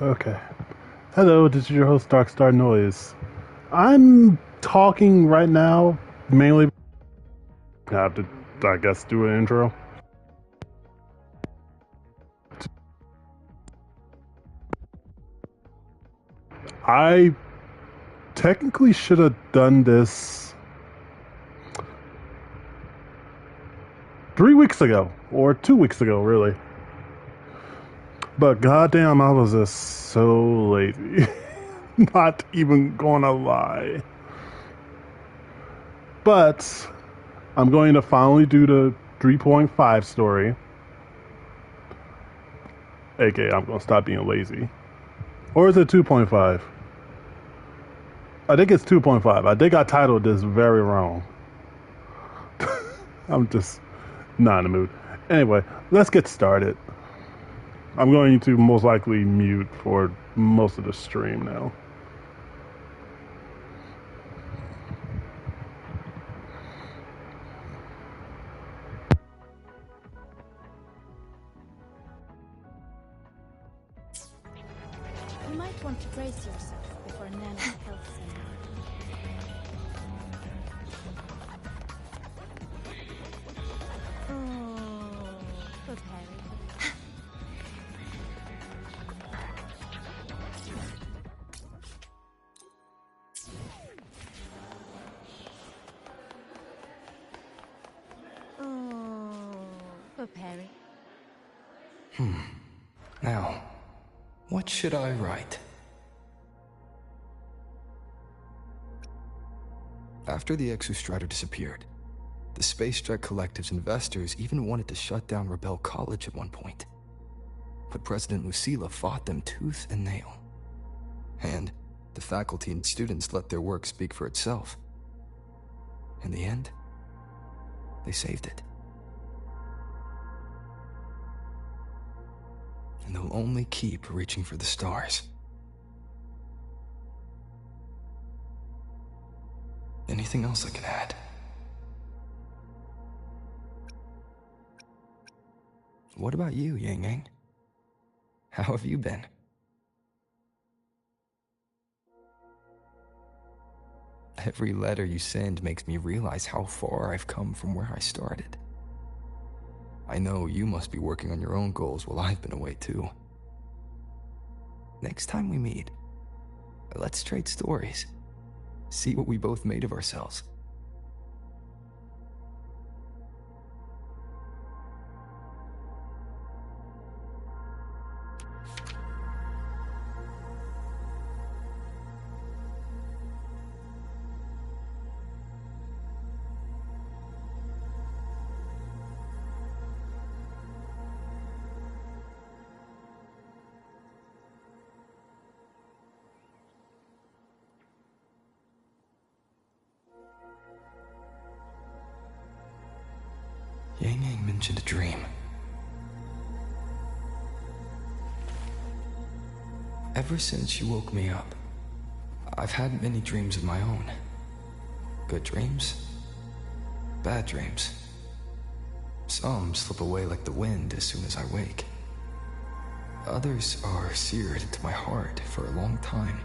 Okay. Hello, this is your host, Darkstar Noise. I'm talking right now mainly. I have to, I guess, do an intro. I technically should have done this 3 weeks ago, or 2 weeks ago, really. But goddamn, I was just so lazy. Not even gonna lie. But I'm going to finally do the 3.5 story. AKA, I'm gonna stop being lazy. Or is it 2.5? I think it's 2.5. I think I titled this very wrong. I'm just not in the mood. Anyway, let's get started. I'm going to most likely mute for most of the stream now. You might want to brace yourself before Nana's health center. Oh, good Harry. Oh, good Harry. Now, what should I write? After the Exostrator disappeared, the Space Jet Collective's investors even wanted to shut down Rebel College at one point. But President Lucilla fought them tooth and nail. And the faculty and students let their work speak for itself. In the end, they saved it. And they'll only keep reaching for the stars. Anything else I can add? What about you, Yang Yang? How have you been? Every letter you send makes me realize how far I've come from where I started. I know you must be working on your own goals while I've been away too. Next time we meet, let's trade stories. See what we both made of ourselves. Yang Yang mentioned a dream. Ever since she woke me up, I've had many dreams of my own. Good dreams, bad dreams. Some slip away like the wind as soon as I wake. Others are seared into my heart for a long time.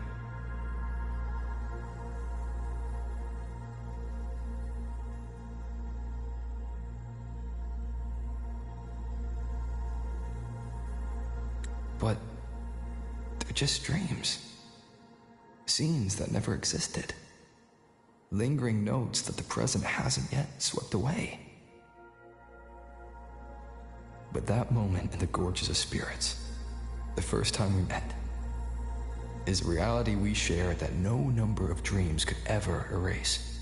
But they're just dreams. Scenes that never existed. Lingering notes that the present hasn't yet swept away. But that moment in the Gorges of Spirits, the first time we met, is a reality we share that no number of dreams could ever erase.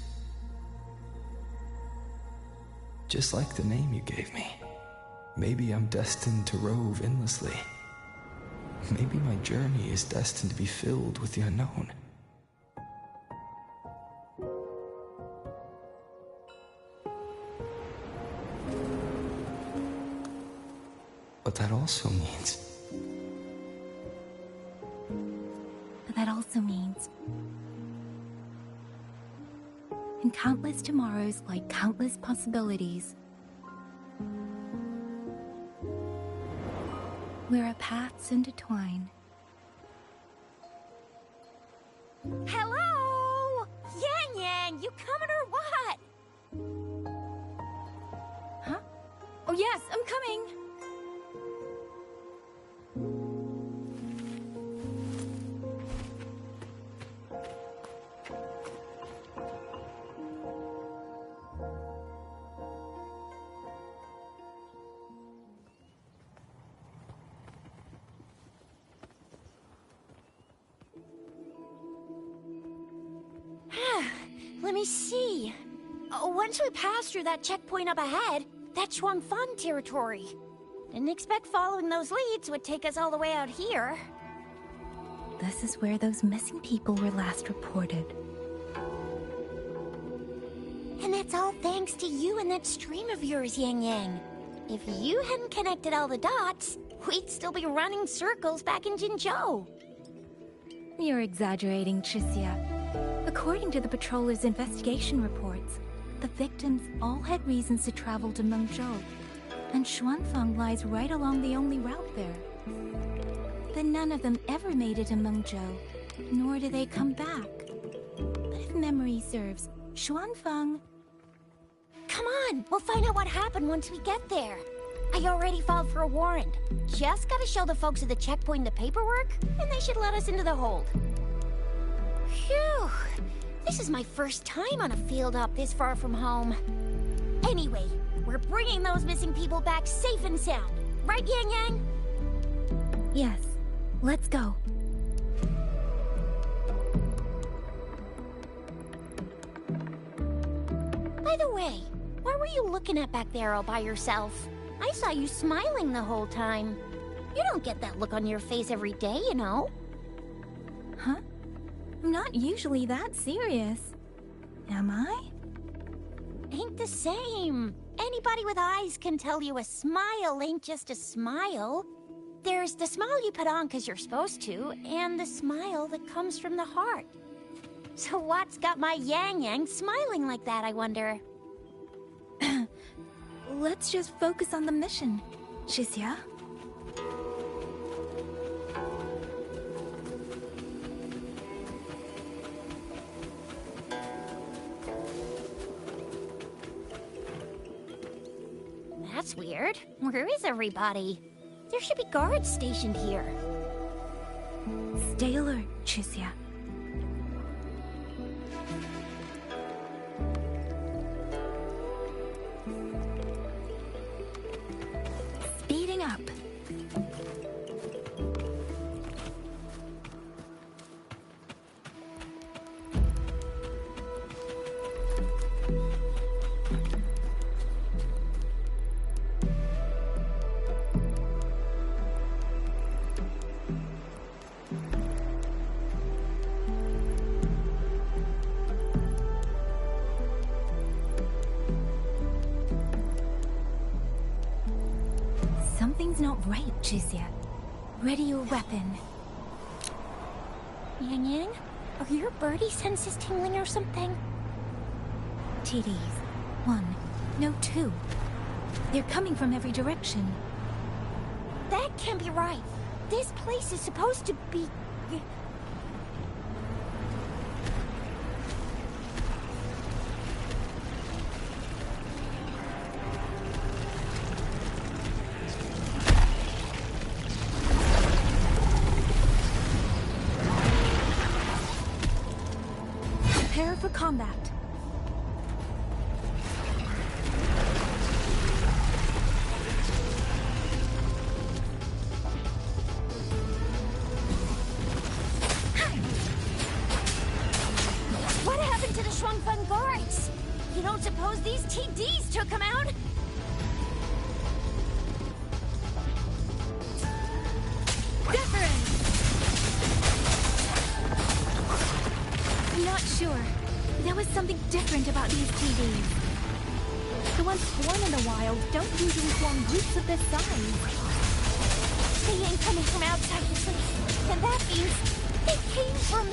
Just like the name you gave me, maybe I'm destined to rove endlessly. Maybe my journey is destined to be filled with the unknown. But that also means... in countless tomorrows lie countless possibilities. Where our paths intertwine, Let me see. Once we pass through that checkpoint up ahead, that's Shuangfang territory. Didn't expect following those leads would take us all the way out here. This is where those missing people were last reported. And that's all thanks to you and that stream of yours, Yang Yang. If you hadn't connected all the dots, we'd still be running circles back in Jinzhou. You're exaggerating, Tricia. According to the patroller's investigation reports, the victims all had reasons to travel to Mengzhou, and Xuanfang lies right along the only route there. Then none of them ever made it to Mengzhou, nor do they come back. But if memory serves, Xuanfang... Come on, we'll find out what happened once we get there. I already filed for a warrant. Just gotta show the folks at the checkpoint the paperwork, and they should let us into the hold. Phew! This is my first time on a field up this far from home. Anyway, we're bringing those missing people back safe and sound. Right, Yang Yang? Yes, let's go. By the way, what were you looking at back there all by yourself? I saw you smiling the whole time. You don't get that look on your face every day, you know. Huh? I'm not usually that serious. Am I? Ain't the same. Anybody with eyes can tell you a smile ain't just a smile. There's the smile you put on 'cause you're supposed to, and the smile that comes from the heart. So what's got my Yang Yang smiling like that, I wonder? Let's just focus on the mission, Shixia. That's weird. Where is everybody? There should be guards stationed here. Stay alert, Shixia. Speeding up. Something's not right, Shixia. Ready your weapon. Yang Yang, are your birdie senses tingling or something? TDs. 1. No, 2. They're coming from every direction. That can't be right. This place is supposed to be... Prepare for combat. What happened to the Shuangfeng guards? You don't suppose these TDs took them out? I'm not sure. There was something different about these TVs. The ones born in the wild don't usually form groups of this size. They ain't coming from outside the place. And that means they came from...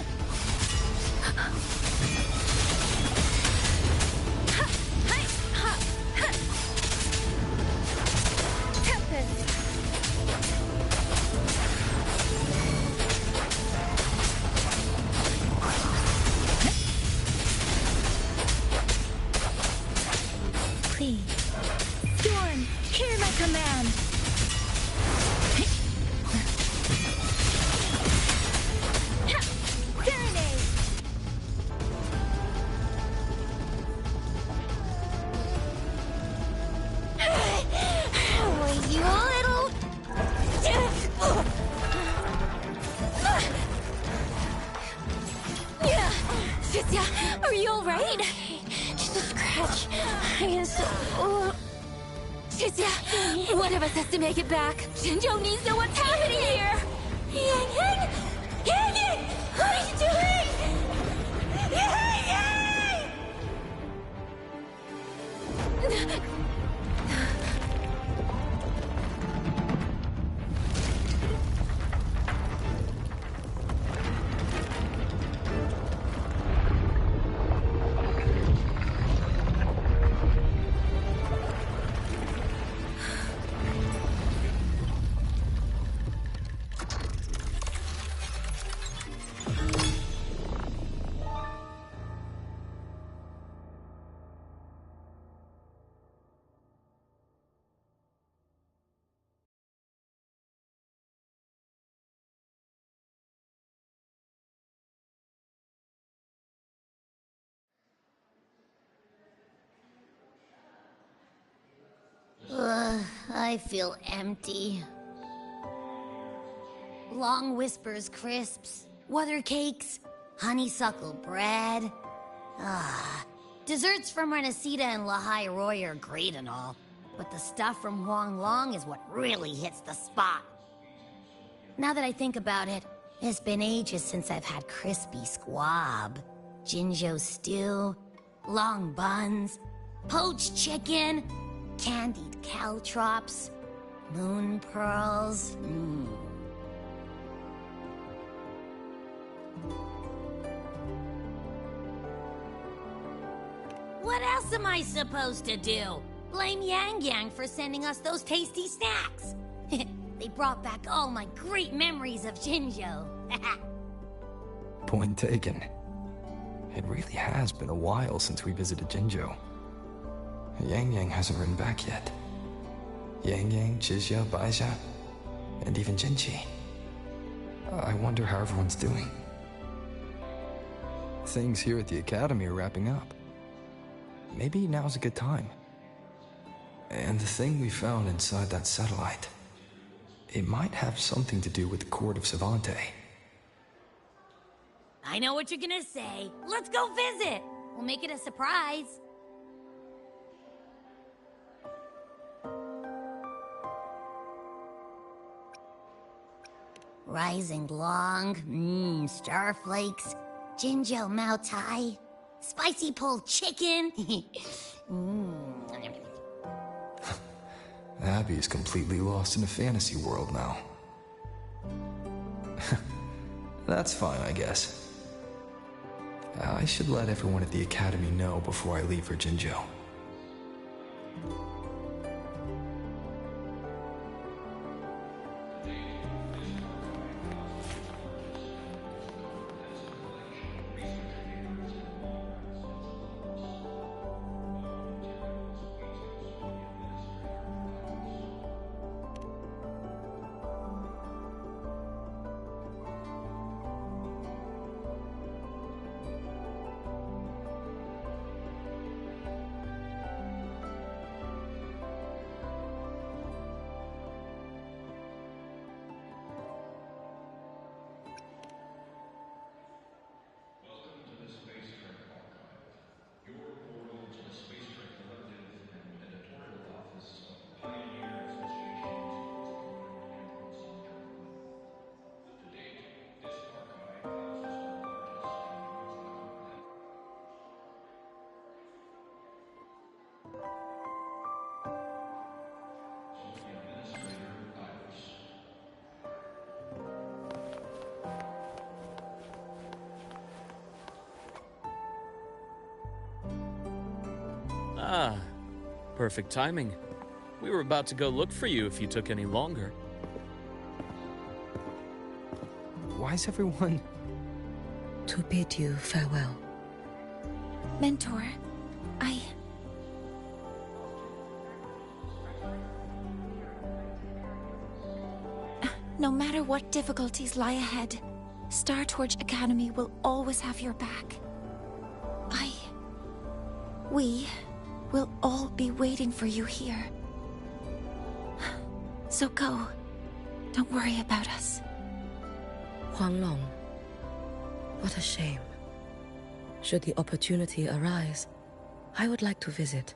Tempest! Please. Storm, hear my command! Serenade! Tricia, are you alright? Just a scratch. I am so... Tricia, one of us has to make it back. Jinjo needs to know what's happening here. Yang Yang! Yang Yang! What are you doing? Yang Yang! I feel empty. Long whispers crisps, weather cakes, honeysuckle bread. Desserts from Renacita and Lahai Roy are great and all, but the stuff from Huang Long is what really hits the spot. Now that I think about it, it's been ages since I've had crispy squab, Jinjo stew, long buns, poached chicken, candied caltrops, moon pearls. What else am I supposed to do? Blame Yang Yang for sending us those tasty snacks. They brought back all my great memories of Jinjo. Point taken. It really has been a while since we visited Jinjo. Yang Yang hasn't written back yet. Yang Yang, Chixia, Baixia, and even Jinchi. I wonder how everyone's doing. Things here at the Academy are wrapping up. Maybe now's a good time. And the thing we found inside that satellite, it might have something to do with the Court of Savante. I know what you're gonna say. Let's go visit. We'll make it a surprise. Rising Long, starflakes, Jinjo Mao Tai, spicy pulled chicken. Abby is completely lost in a fantasy world now. That's fine, I guess. I should let everyone at the Academy know before I leave for Jinjo. Ah, perfect timing. We were about to go look for you if you took any longer. Why is everyone... To bid you farewell. Mentor, No matter what difficulties lie ahead, Star Torch Academy will always have your back. We will all be waiting for you here. So go. Don't worry about us. Huang Long. What a shame. Should the opportunity arise, I would like to visit.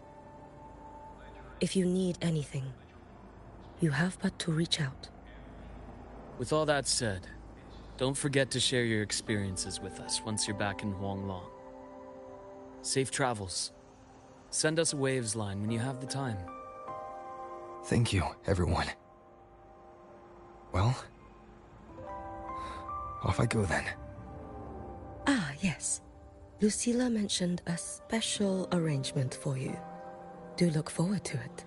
If you need anything, you have but to reach out. With all that said, don't forget to share your experiences with us once you're back in Huanglong. Safe travels. Send us a waves line when you have the time. Thank you, everyone. Well, off I go then. Ah, yes. Lucilla mentioned a special arrangement for you. Do look forward to it.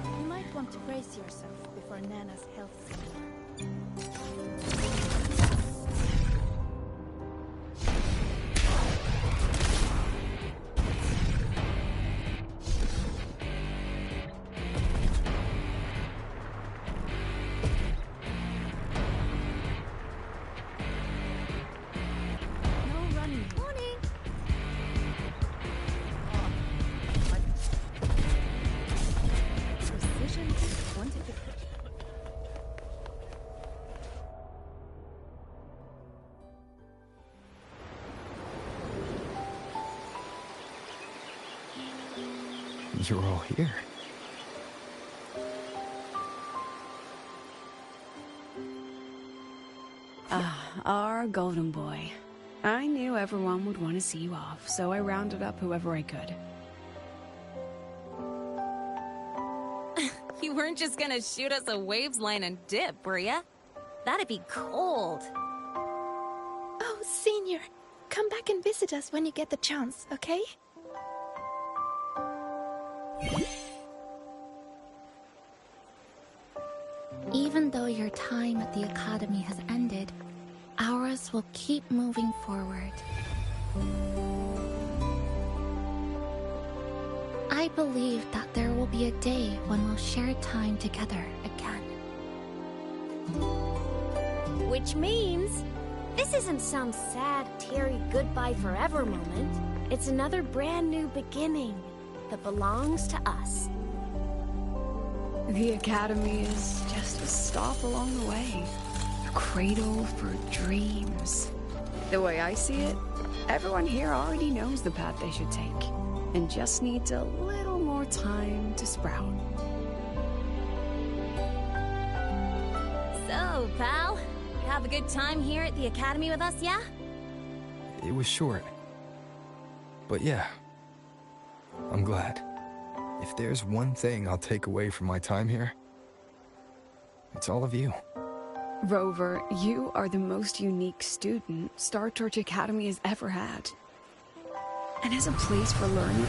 You might want to brace yourself before Nana's health scare. No running. Morning. Precision quantification. You're all here. Our golden boy. I knew everyone would want to see you off, so I rounded up whoever I could. You weren't just gonna shoot us a waves line and dip, were ya? That'd be cold. Oh, Senior, come back and visit us when you get the chance, okay? Even though your time at the Academy has ended, ours will keep moving forward. I believe that there will be a day when we'll share time together again. Which means this isn't some sad, teary goodbye forever moment. It's another brand new beginning that belongs to us. The Academy is just a stop along the way. A cradle for dreams. The way I see it, everyone here already knows the path they should take, and just needs a little more time to sprout. So, pal, you have a good time here at the Academy with us, yeah? It was short. But yeah, I'm glad. If there's one thing I'll take away from my time here, it's all of you. Rover, you are the most unique student Star Torch Academy has ever had. And as a place for learning,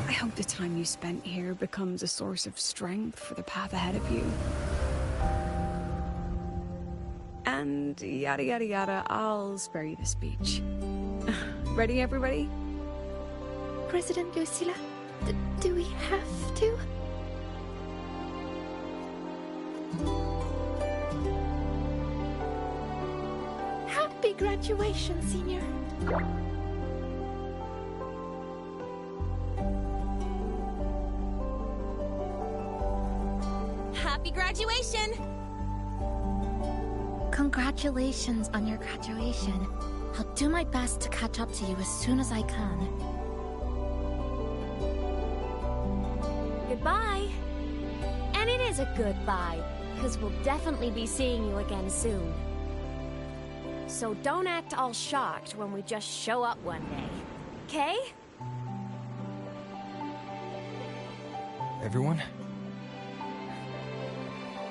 I hope the time you spent here becomes a source of strength for the path ahead of you. And yada yada yada, I'll spare you the speech. Ready, everybody? President Lucilla, do we have to? Happy graduation, Senior. Happy graduation! Congratulations on your graduation. I'll do my best to catch up to you as soon as I can. Goodbye. And it is a goodbye, because we'll definitely be seeing you again soon. So don't act all shocked when we just show up one day, okay? Everyone?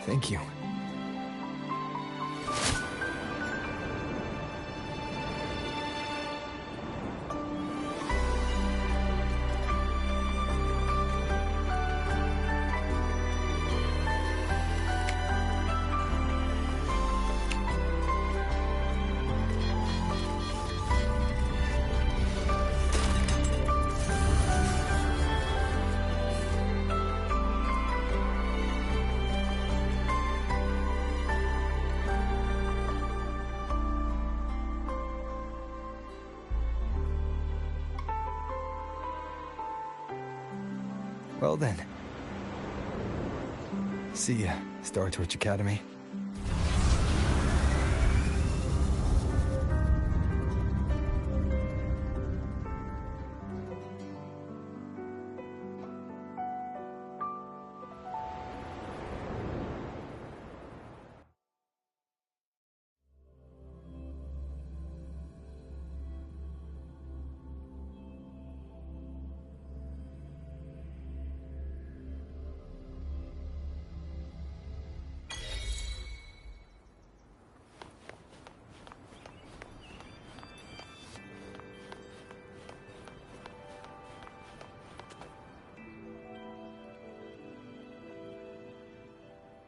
Thank you. Well then. See ya, Star Torch Academy.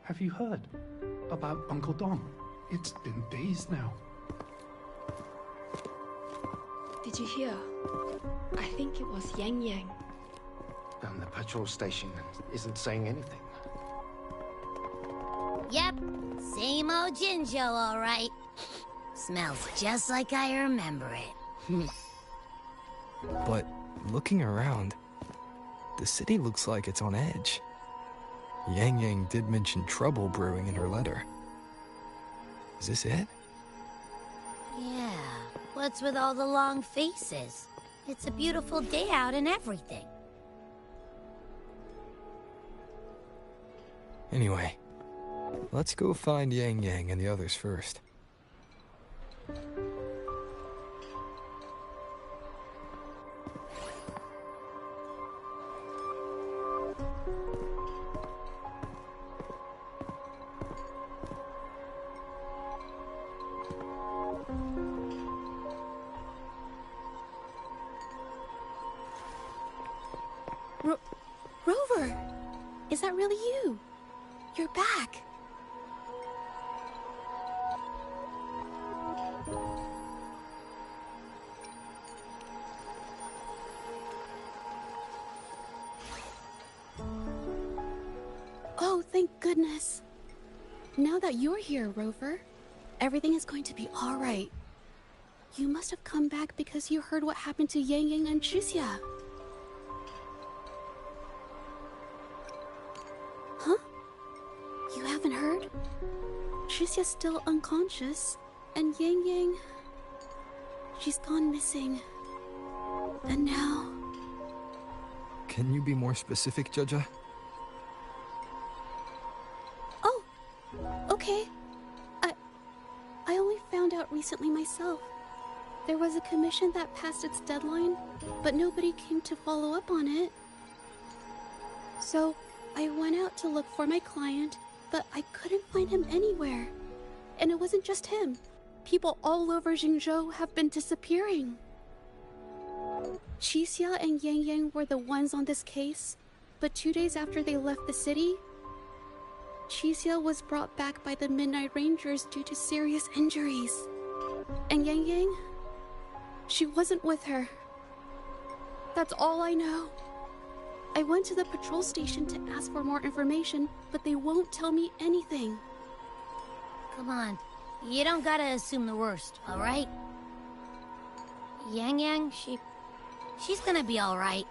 Have you heard about Uncle Dom? It's been days now. Did you hear? I think it was Yang Yang. And the patrol station isn't saying anything. Yep, same old Jinjo, all right. Smells just like I remember it. But looking around, the city looks like it's on edge. Yang Yang did mention trouble brewing in her letter. Is this it? Yeah, what's with all the long faces? It's a beautiful day out and everything. Anyway, let's go find Yang Yang and the others first. Rover! Is that really you? You're back! Oh, thank goodness. Now that you're here, Rover, everything is going to be all right. You must have come back because you heard what happened to Yang Yang and Tricia. Huh? You haven't heard? Tricia's still unconscious, and Yang Yang... she's gone missing. And now... Can you be more specific, Jaja? Oh, okay. I only found out recently myself. There was a commission that passed its deadline, but nobody came to follow up on it. So, I went out to look for my client, but I couldn't find him anywhere. And it wasn't just him. People all over Jingzhou have been disappearing. Qixia and Yang Yang were the ones on this case, but 2 days after they left the city, Qixia was brought back by the Midnight Rangers due to serious injuries. And Yang Yang? She wasn't with her. That's all I know. I went to the patrol station to ask for more information, but they won't tell me anything. Come on, you don't gotta assume the worst, all right? Yang Yang, she's gonna be all right.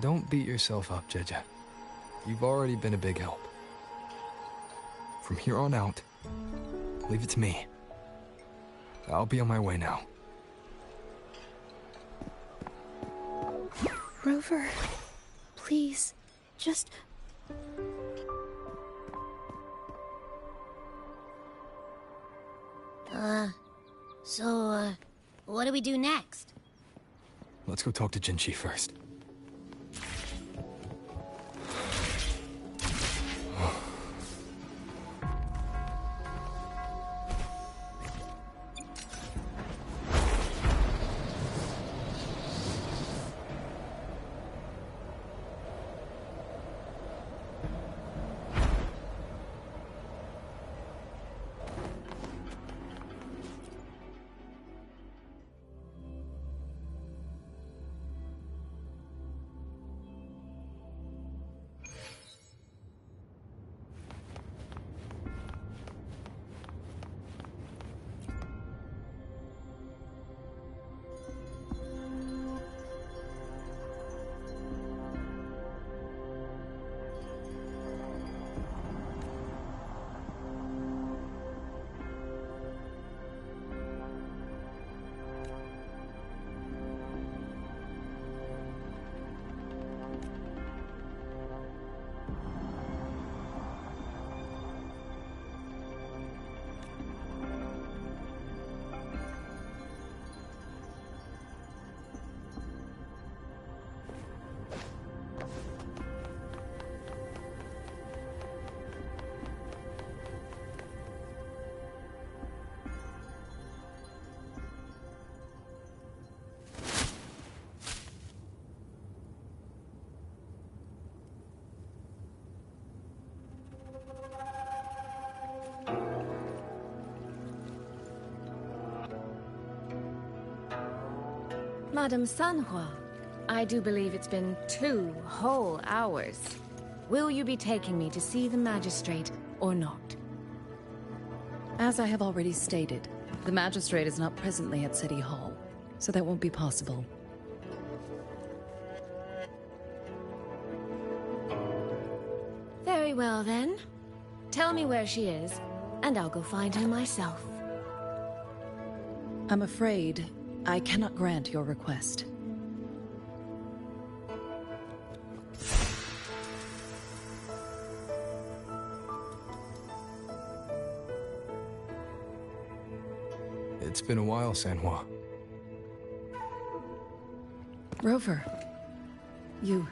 Don't beat yourself up, Jaja. You've already been a big help. From here on out, leave it to me. I'll be on my way now. Rover, please, just... So, what do we do next? Let's go talk to Jinchi first. Madame Sanhua, I do believe it's been 2 whole hours. Will you be taking me to see the magistrate or not? As I have already stated, the magistrate is not presently at City Hall, so that won't be possible. Very well then. Tell me where she is, and I'll go find her myself. I'm afraid I cannot grant your request. It's been a while, Sanhua. Rover, you've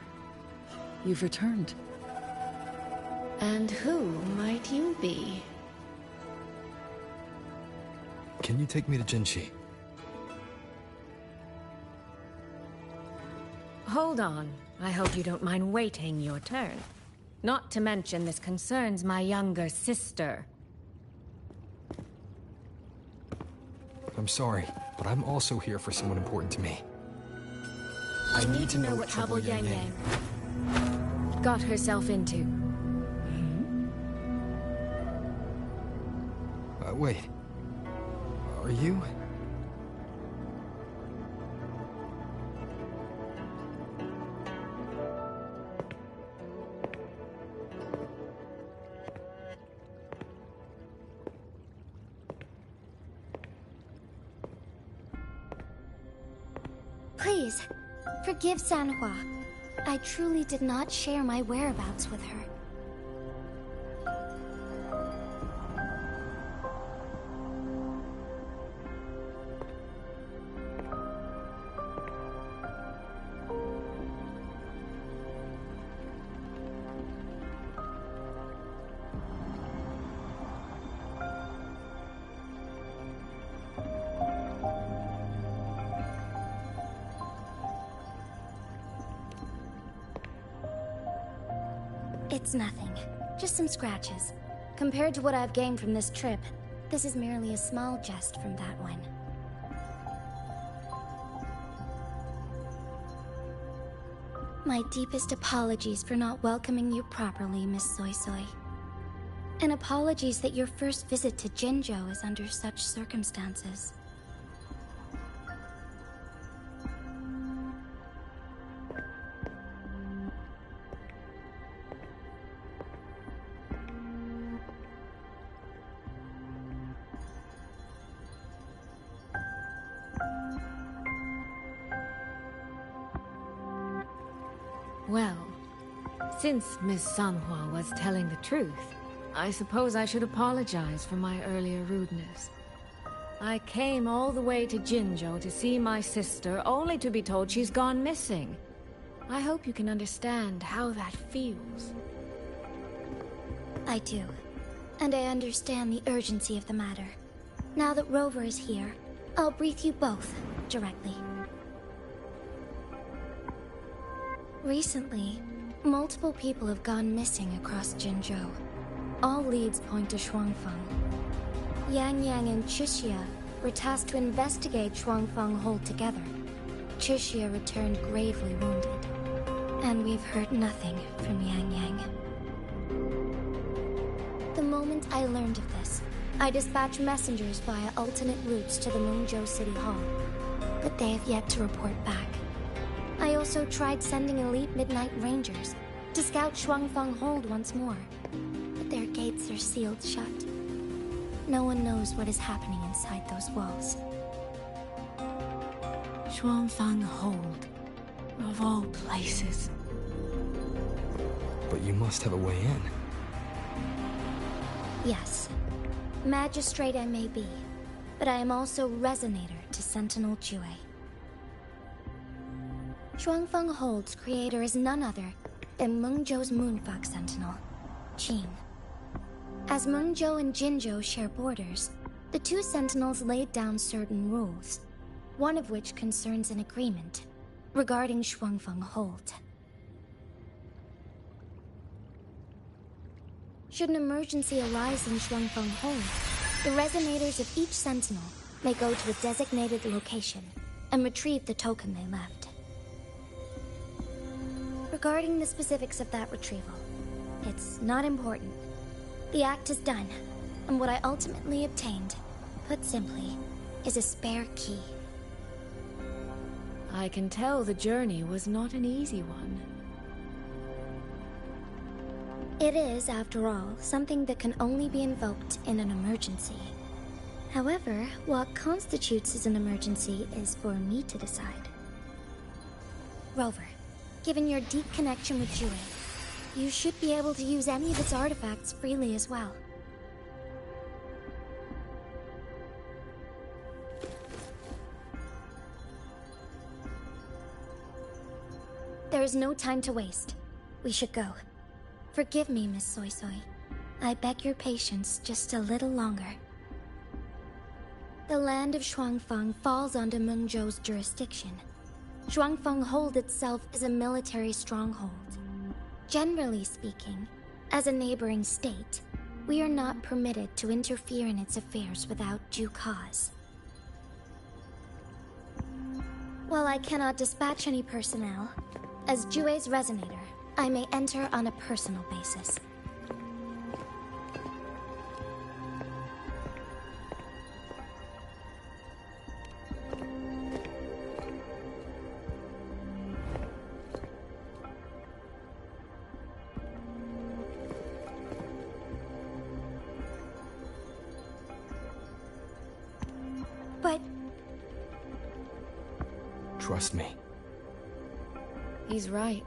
returned. And who might you be? Can you take me to Jinchi? Hold on. I hope you don't mind waiting your turn. Not to mention this concerns my younger sister. I'm sorry, but I'm also here for someone important to me. I need to know what trouble Yang Yang got herself into. Wait. Are you? Please, forgive Sanhua. I truly did not share my whereabouts with her. It's nothing. Just some scratches. Compared to what I've gained from this trip, this is merely a small jest from that one. My deepest apologies for not welcoming you properly, Miss Soy Soy. And apologies that your first visit to Jinzhou is under such circumstances. Well, since Miss Sanhua was telling the truth, I suppose I should apologize for my earlier rudeness. I came all the way to Jinzhou to see my sister, only to be told she's gone missing. I hope you can understand how that feels. I do. And I understand the urgency of the matter. Now that Rover is here, I'll brief you both directly. Recently, multiple people have gone missing across Jinzhou. All leads point to Shuangfeng. Yang Yang and Chixia were tasked to investigate Shuangfeng Hold together. Chixia returned gravely wounded, and we've heard nothing from Yang Yang. The moment I learned of this, I dispatched messengers via alternate routes to the Mengzhou City Hall, but they have yet to report back. I also tried sending elite Midnight Rangers to scout Shuangfeng Hold once more, but their gates are sealed shut. No one knows what is happening inside those walls. Shuangfeng Hold, of all places. But you must have a way in. Yes. Magistrate I may be, but I am also Resonator to Sentinel Jue. Shuangfeng Hold's creator is none other than Mengzhou's Moonfox Sentinel, Qin. As Mengzhou and Jinzhou share borders, the two Sentinels laid down certain rules, one of which concerns an agreement regarding Shuangfeng Hold. Should an emergency arise in Shuangfeng Hold, the resonators of each Sentinel may go to a designated location, and retrieve the token they left. Regarding the specifics of that retrieval, it's not important. The act is done, and what I ultimately obtained, put simply, is a spare key. I can tell the journey was not an easy one. It is, after all, something that can only be invoked in an emergency. However, what constitutes as an emergency is for me to decide. Rover, given your deep connection with Jue, you should be able to use any of its artifacts freely as well. There is no time to waste. We should go. Forgive me, Miss Soy Soy. I beg your patience just a little longer. The land of Shuangfeng falls under Mengzhou's jurisdiction. Shuangfeng Hold itself is a military stronghold. Generally speaking, as a neighboring state, we are not permitted to interfere in its affairs without due cause. While I cannot dispatch any personnel, as Jue's resonator, I may enter on a personal basis. But... Trust me. He's right.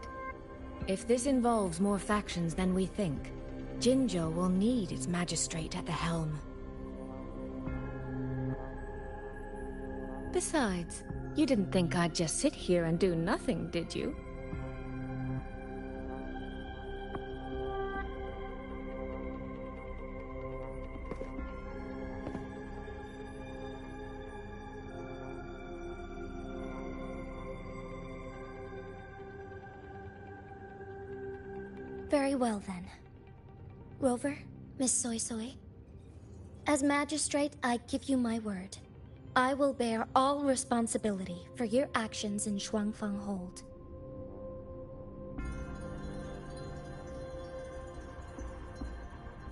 If this involves more factions than we think, Jinzhou will need its magistrate at the helm. Besides, you didn't think I'd just sit here and do nothing, did you? Very well then. Rover, Miss Soy Soy. As magistrate, I give you my word. I will bear all responsibility for your actions in Shuangfeng Hold.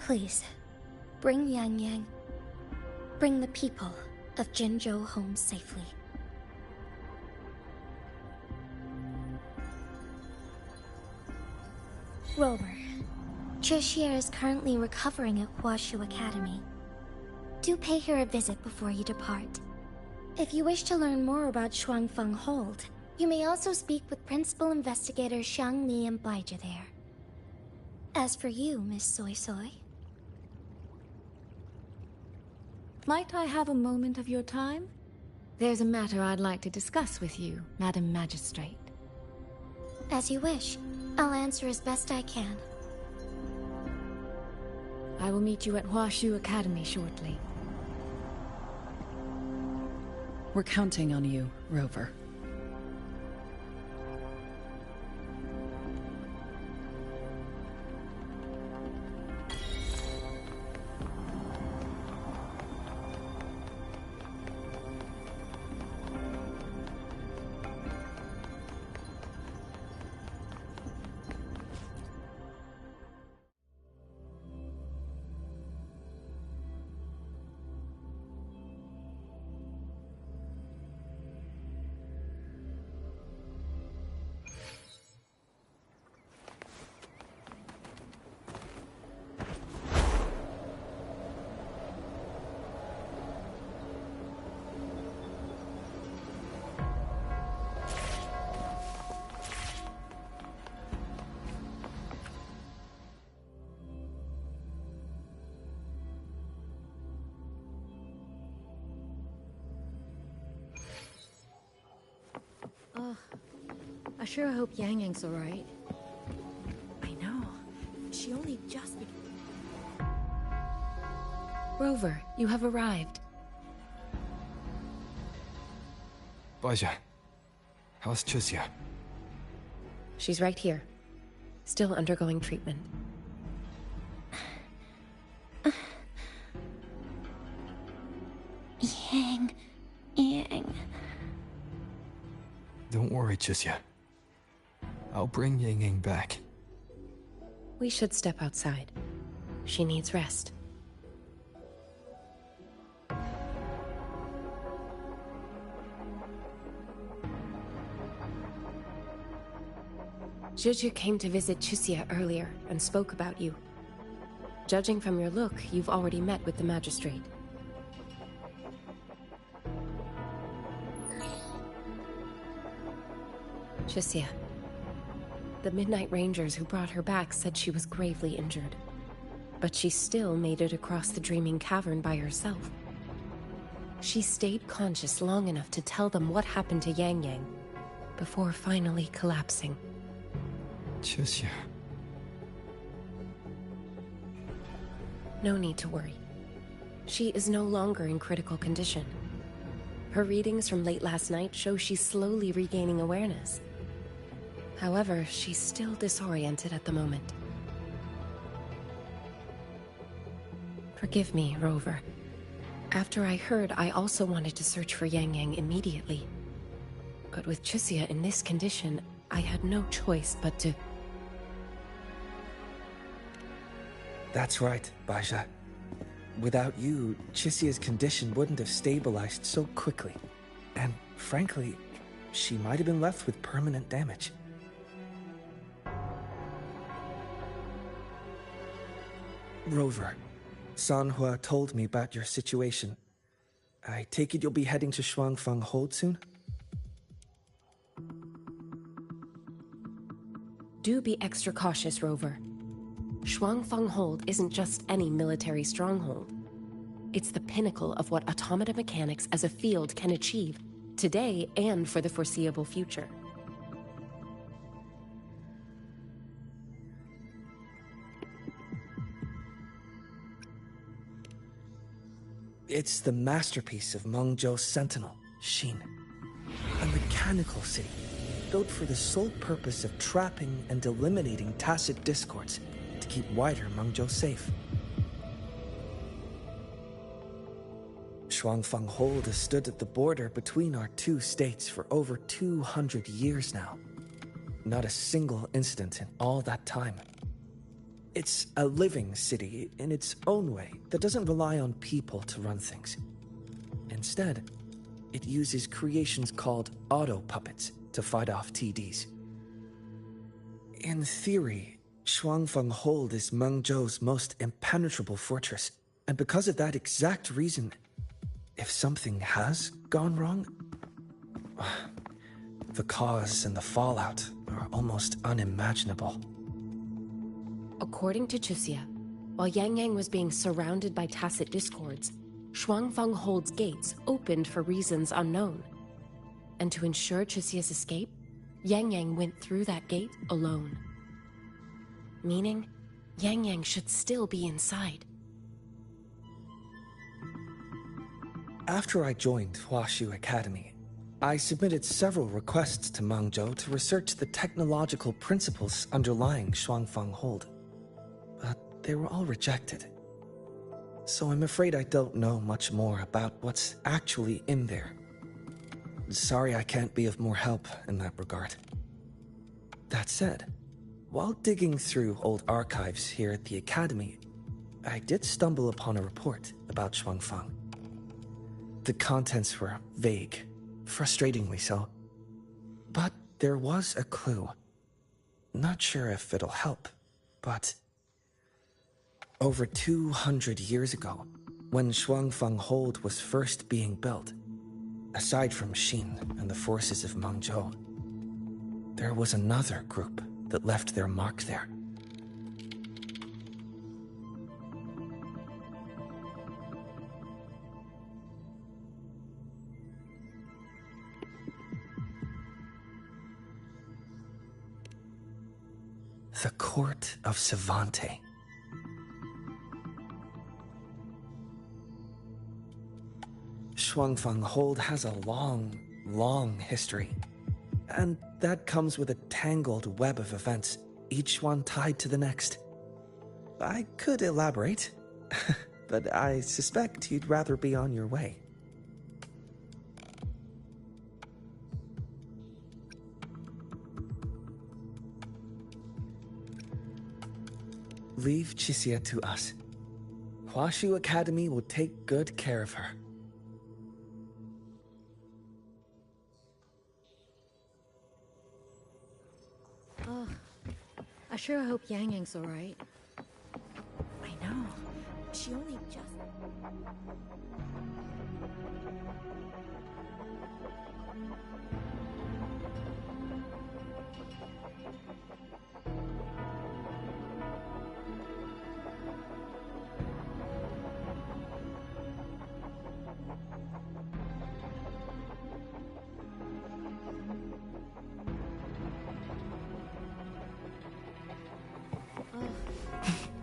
Please, bring Yang Yang. Bring the people of Jinzhou home safely. Rover, Trishia is currently recovering at Huashu Academy. Do pay her a visit before you depart. If you wish to learn more about Shuangfeng Hold, you may also speak with Principal Investigator Xiang Li and Baizhi there. As for you, Miss Soy Soy... Might I have a moment of your time? There's a matter I'd like to discuss with you, Madam Magistrate. As you wish. I'll answer as best I can. I will meet you at Huashu Academy shortly. We're counting on you, Rover. I sure hope Yang Yang's alright. I know. She only just Rover, you have arrived. Baizhi, how's Chixia? She's right here. Still undergoing treatment. Yang. worry, Chixia. I'll bring Yang Yang back. We should step outside. She needs rest. Juju came to visit Chixia earlier and spoke about you. Judging from your look, you've already met with the magistrate. Chixia. The Midnight Rangers who brought her back said she was gravely injured. But she still made it across the Dreaming Cavern by herself. She stayed conscious long enough to tell them what happened to Yang Yang, before finally collapsing. Chixia. No need to worry. She is no longer in critical condition. Her readings from late last night show she's slowly regaining awareness. However, she's still disoriented at the moment. Forgive me, Rover. After I heard, I also wanted to search for Yang Yang immediately. But with Chixia in this condition, I had no choice but to... That's right, Baja. Without you, Chixia's condition wouldn't have stabilized so quickly. And frankly, she might have been left with permanent damage. Rover, Sanhua told me about your situation. I take it you'll be heading to Shuangfang Hold soon? Do be extra cautious, Rover. Shuangfang Hold isn't just any military stronghold. It's the pinnacle of what automata mechanics as a field can achieve, today and for the foreseeable future. It's the masterpiece of Mengzhou's sentinel, Xin. A mechanical city, built for the sole purpose of trapping and eliminating tacit discords to keep wider Mengzhou safe. Shuangfang Hold has stood at the border between our two states for over 200 years now. Not a single incident in all that time. It's a living city in its own way that doesn't rely on people to run things. Instead, it uses creations called auto-puppets to fight off TDs. In theory, Shuangfang Hold is Mengzhou's most impenetrable fortress, and because of that exact reason, if something has gone wrong, the cause and the fallout are almost unimaginable. According to Chixia, while Yang Yang was being surrounded by tacit discords, Shuangfang Hold's gates opened for reasons unknown. And to ensure Chixia's escape, Yang Yang went through that gate alone. Meaning, Yang Yang should still be inside. After I joined Huaxu Academy, I submitted several requests to Mengzhou to research the technological principles underlying Shuangfang Hold. But they were all rejected. So I'm afraid I don't know much more about what's actually in there. Sorry I can't be of more help in that regard. That said, while digging through old archives here at the Academy, I did stumble upon a report about Shuangfang. The contents were vague, frustratingly so. But there was a clue. Not sure if it'll help, but... Over 200 years ago, when Shuangfang Hold was first being built, aside from Xin and the forces of Mengzhou, there was another group that left their mark there. The Court of Savante. Shuangfang Hold has a long history. And that comes with a tangled web of events, each one tied to the next. I could elaborate, but I suspect you'd rather be on your way. Leave Chixia to us. Huashu Academy will take good care of her. Oh, I sure hope Yang Yang's alright. I know. She only just...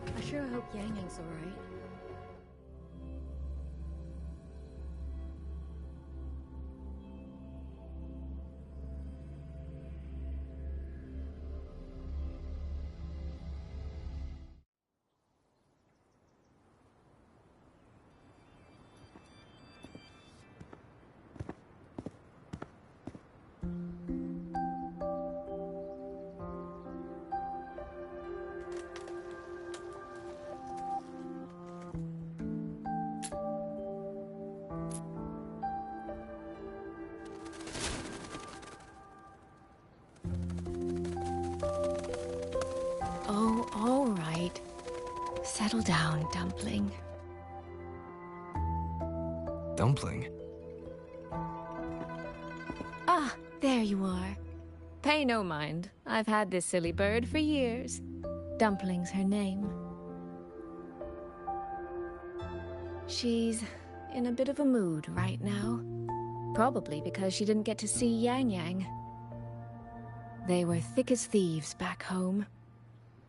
I sure hope Yang Yang's alright. Oh, all right. Settle down, Dumpling. Dumpling? Ah, there you are. Pay no mind. I've had this silly bird for years. Dumpling's her name. She's in a bit of a mood right now. Probably because she didn't get to see Yang Yang. They were thick as thieves back home.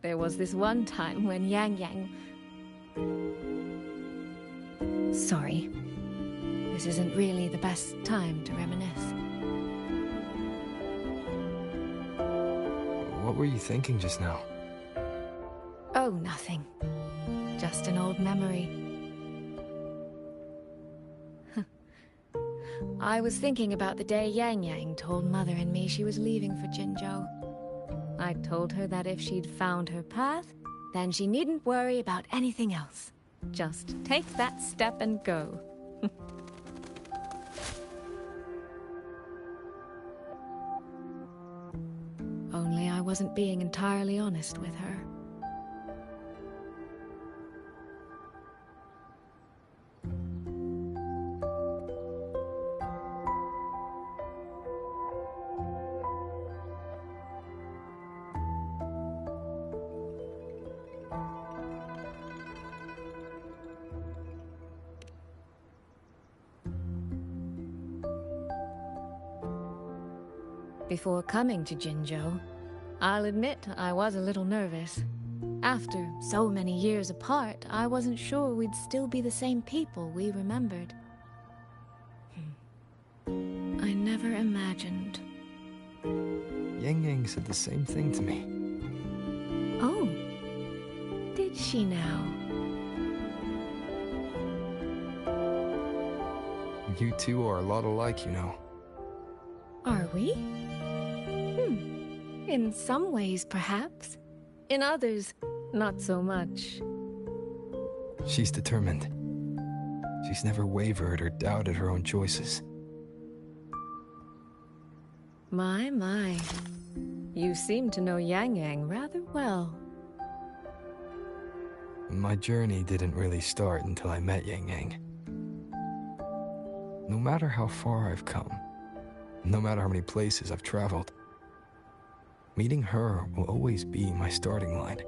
There was this one time when Yang Yang... Sorry. This isn't really the best time to reminisce. What were you thinking just now? Oh, nothing. Just an old memory. I was thinking about the day Yang Yang told Mother and me she was leaving for Jinzhou. I told her that if she'd found her path, then she needn't worry about anything else. Just take that step and go. Only I wasn't being entirely honest with her. Before coming to Jinzhou, I'll admit I was a little nervous. After so many years apart, I wasn't sure we'd still be the same people we remembered. I never imagined. Yang Yang said the same thing to me. Oh, did she now? You two are a lot alike, you know. Are we? In some ways, perhaps. In others, not so much. She's determined. She's never wavered or doubted her own choices. My. You seem to know Yang Yang rather well. My journey didn't really start until I met Yang Yang. No matter how far I've come, no matter how many places I've traveled, meeting her will always be my starting line.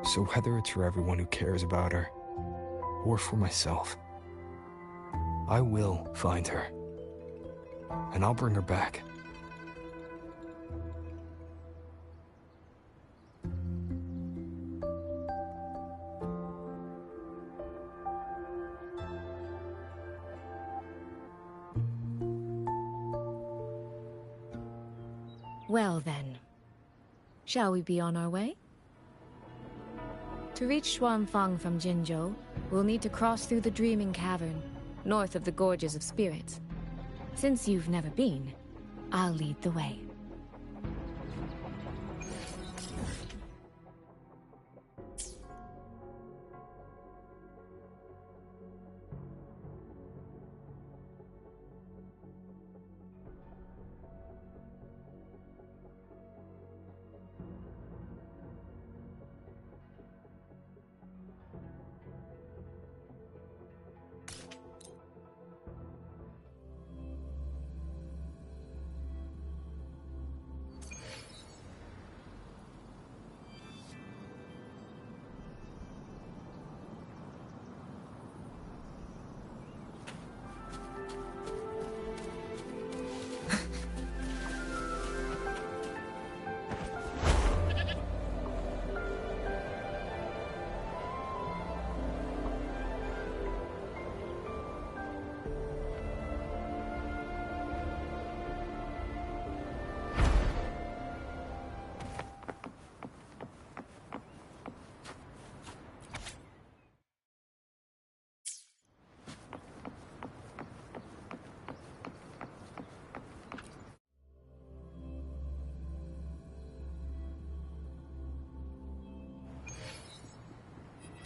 So whether it's for everyone who cares about her, or for myself, I will find her. And I'll bring her back. Well then, shall we be on our way? To reach Xuanfang from Jinzhou, we'll need to cross through the Dreaming Cavern, north of the Gorges of Spirits. Since you've never been, I'll lead the way.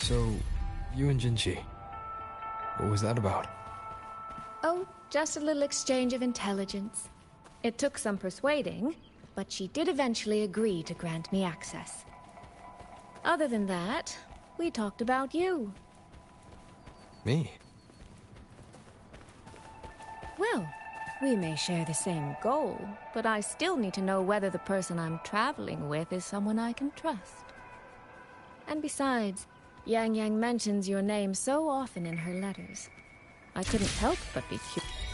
So, you and Jinchi, what was that about? Oh, just a little exchange of intelligence. It took some persuading, but she did eventually agree to grant me access. Other than that, we talked about you. Me? Well, we may share the same goal, but I still need to know whether the person I'm traveling with is someone I can trust. And besides, Yang Yang mentions your name so often in her letters. I couldn't help but be curious.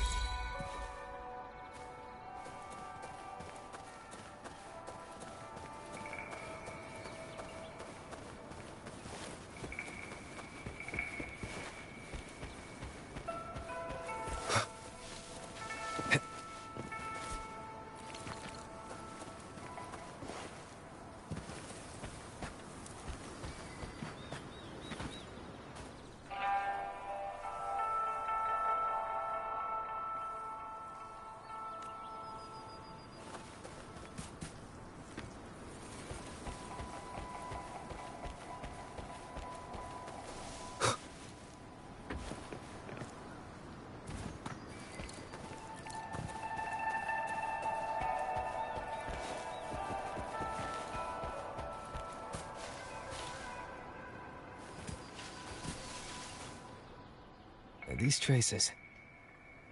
These traces.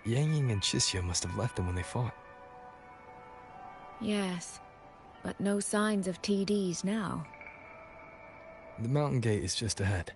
Yang Yang and Chixia must have left them when they fought. Yes, but no signs of TDs now. The mountain gate is just ahead.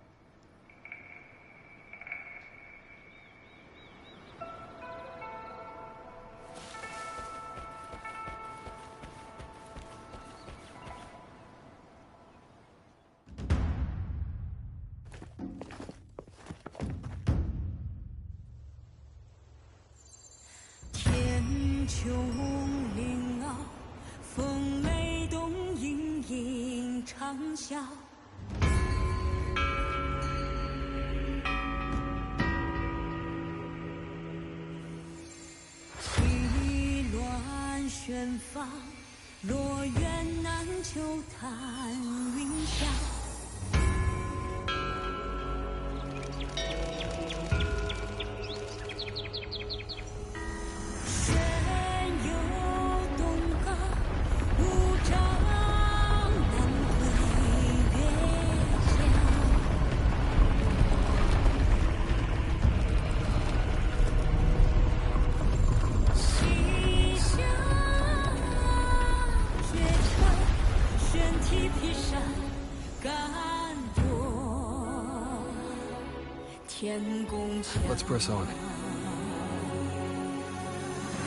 Let's press on.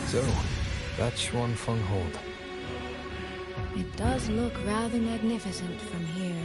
So, that's Xuanfeng Hold. It does look rather magnificent from here.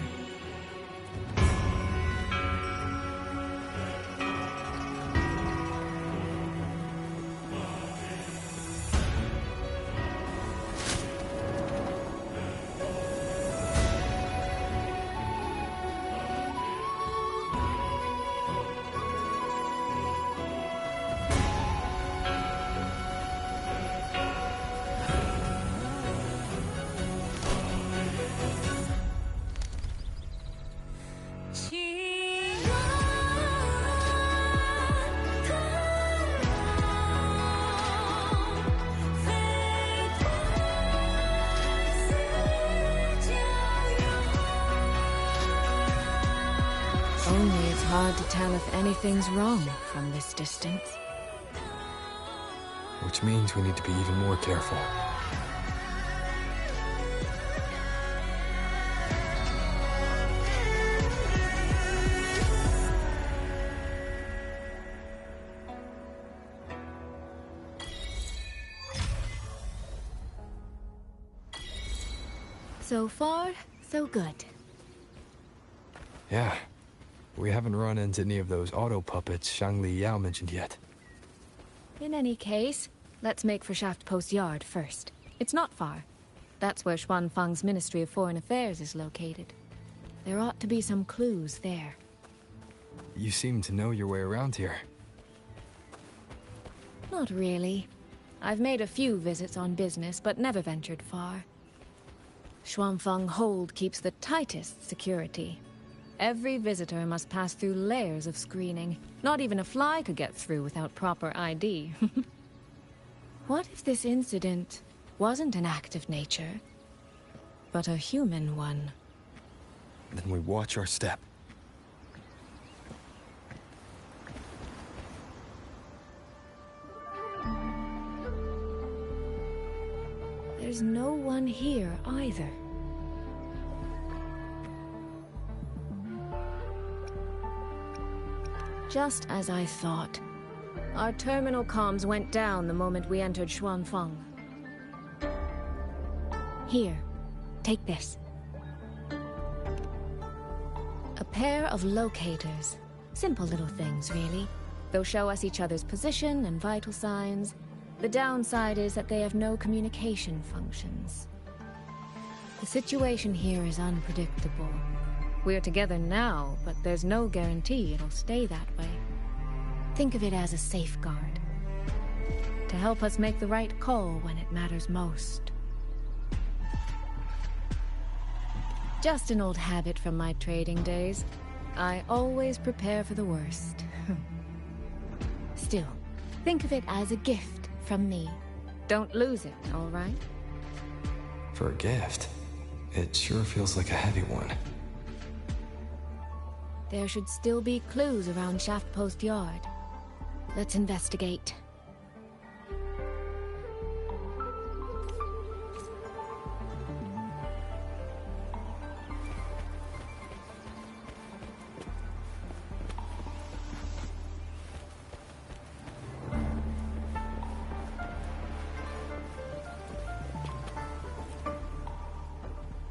Only it's hard to tell if anything's wrong from this distance. Which means we need to be even more careful. So far, so good. Yeah. We haven't run into any of those auto puppets Shangli Yao mentioned yet. In any case, let's make for Shaft Post Yard first. It's not far. That's where Xuanfeng's Ministry of Foreign Affairs is located. There ought to be some clues there. You seem to know your way around here. Not really. I've made a few visits on business, but never ventured far. Xuanfeng Hold keeps the tightest security. Every visitor must pass through layers of screening. Not even a fly could get through without proper ID. What if this incident wasn't an act of nature, but a human one? Then we watch our step. There's no one here either. Just as I thought. Our terminal comms went down the moment we entered Xuanfeng. Here, take this. A pair of locators. Simple little things, really. They'll show us each other's position and vital signs. The downside is that they have no communication functions. The situation here is unpredictable. We're together now, but there's no guarantee it'll stay that way. Think of it as a safeguard. To help us make the right call when it matters most. Just an old habit from my trading days. I always prepare for the worst. Still, think of it as a gift from me. Don't lose it, all right? For a gift, it sure feels like a heavy one. There should still be clues around Shaft Post Yard. Let's investigate.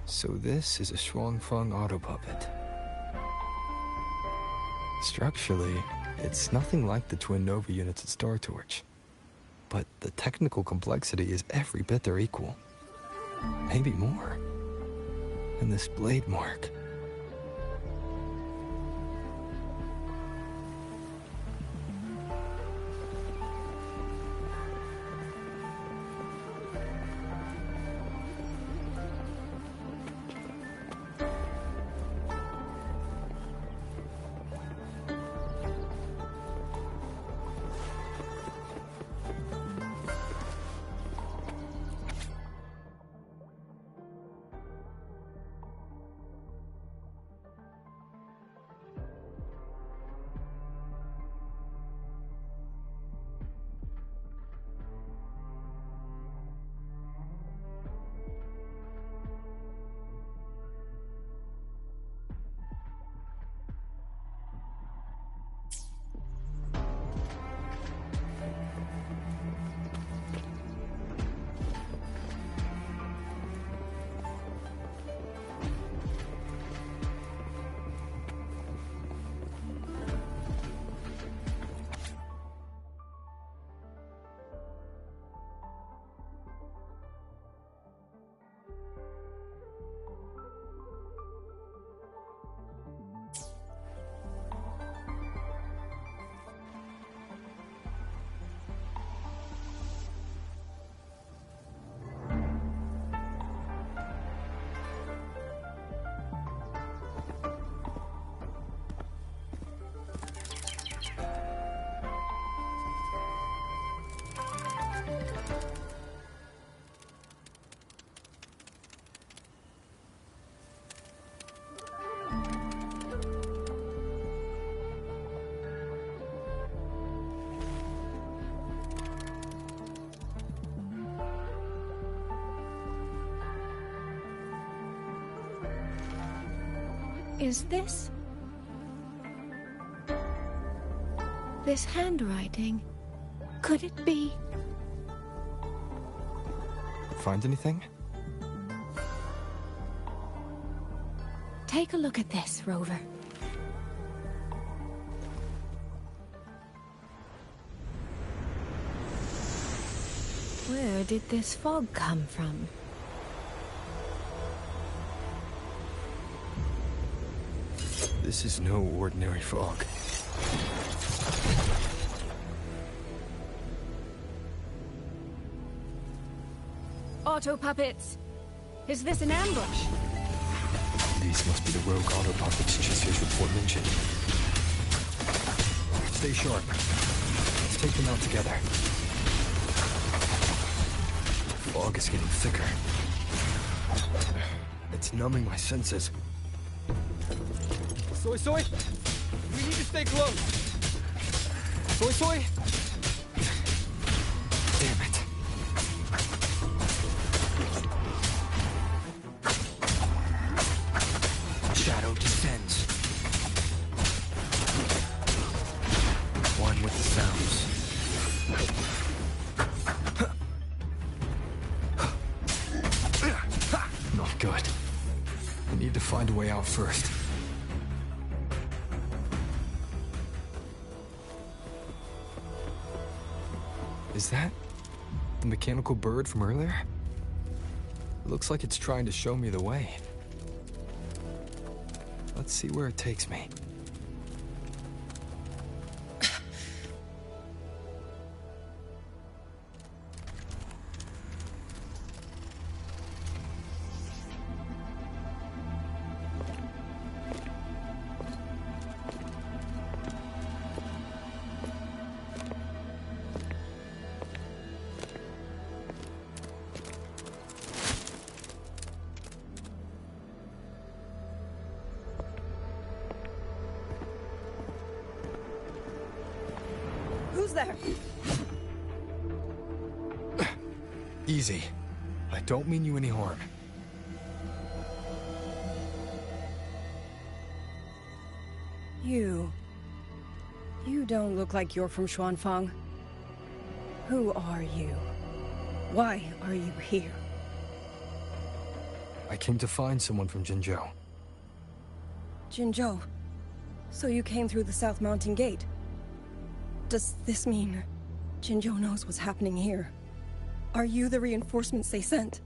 So this is a Xuanfeng auto puppet. Structurally, it's nothing like the twin Nova units at Star Torch. But the technical complexity is every bit their equal. Maybe more. And this blade mark. Is this handwriting? Could it be? Find anything? Take a look at this, Rover. Where did this fog come from? This is no ordinary fog. Auto puppets! Is this an ambush? These must be the rogue auto puppets Chisia's report mentioned. Stay sharp. Let's take them out together. The fog is getting thicker. It's numbing my senses. Soy Soy! We need to stay close! Soy Soy! Damn it. Shadow descends. One with the sounds. Not good. I need to find a way out first. Is that the mechanical bird from earlier? It looks like it's trying to show me the way. Let's see where it takes me. Who's there? Easy. I don't mean you any harm. You don't look like you're from Xuanfang. Who are you? Why are you here? I came to find someone from Jinzhou. Jinzhou. So you came through the South Mountain Gate? Does this mean Jinzhou knows what's happening here? Are you the reinforcements they sent?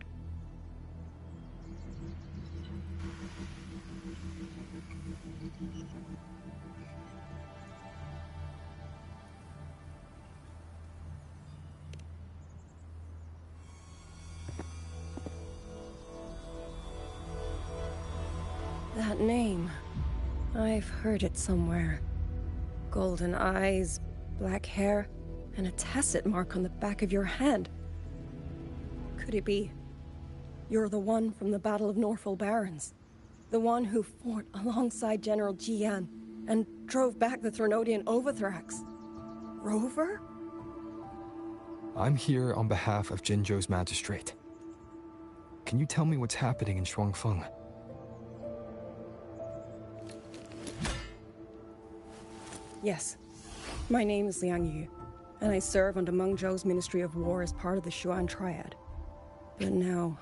That name. I've heard it somewhere. Golden eyes, black hair, and a tacit mark on the back of your hand. Could it be you're the one from the Battle of Norfolk Barrens? The one who fought alongside General Jian and drove back the Threnodian Overthrax? Rover? I'm here on behalf of Jinzhou's magistrate. Can you tell me what's happening in Shuangfeng? Yes. My name is Liang Yu, and I serve under Meng Zhou's Ministry of War as part of the Xuan Triad. But now,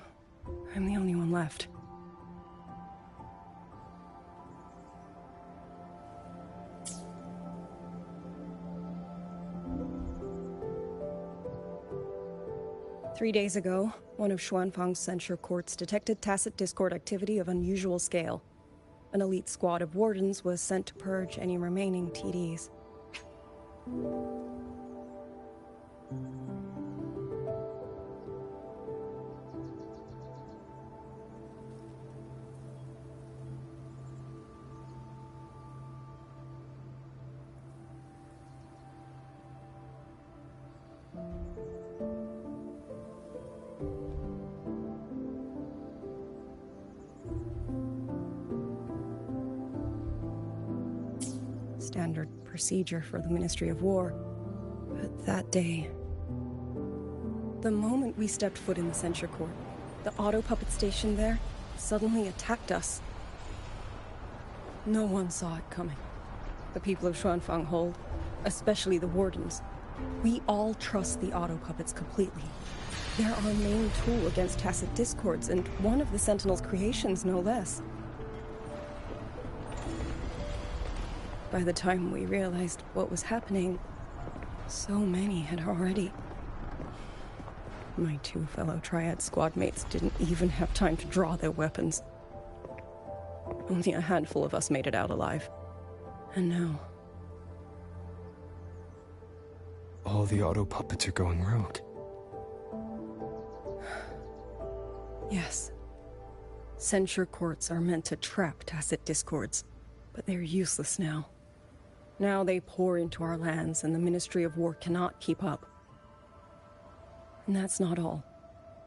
I'm the only one left. Three days ago, one of Xuanfang's censure courts detected tacit discord activity of unusual scale. An elite squad of wardens was sent to purge any remaining TDs. Standard procedure for the Ministry of War. But that day, the moment we stepped foot in the censure court, the auto puppet station there suddenly attacked us. No one saw it coming. The people of Xuanfang Hold, especially the wardens, we all trust the auto puppets completely. They're our main tool against tacit discords, and one of the Sentinel's creations, no less. By the time we realized what was happening, so many had already... My two fellow Triad squad mates didn't even have time to draw their weapons. Only a handful of us made it out alive. And now... All the auto puppets are going rogue. Yes. Censure courts are meant to trap tacit discords, but they're useless now. Now they pour into our lands, and the Ministry of War cannot keep up. And that's not all.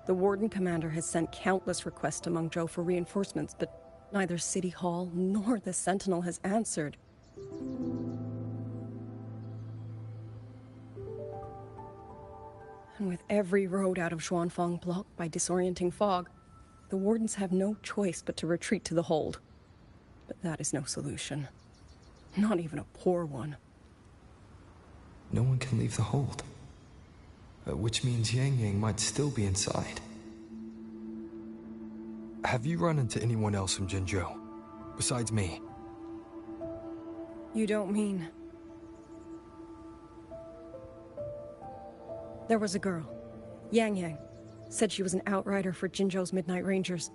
The Warden Commander has sent countless requests to Mengzhou for reinforcements, but neither City Hall nor the Sentinel has answered. And with every road out of Xuanfang blocked by disorienting fog, the Wardens have no choice but to retreat to the hold. But that is no solution. Not even a poor one. No one can leave the hold. Which means Yang Yang might still be inside. Have you run into anyone else from Jinzhou? Besides me? You don't mean... There was a girl, Yang Yang. Said she was an outrider for Jinzhou's Midnight Rangers.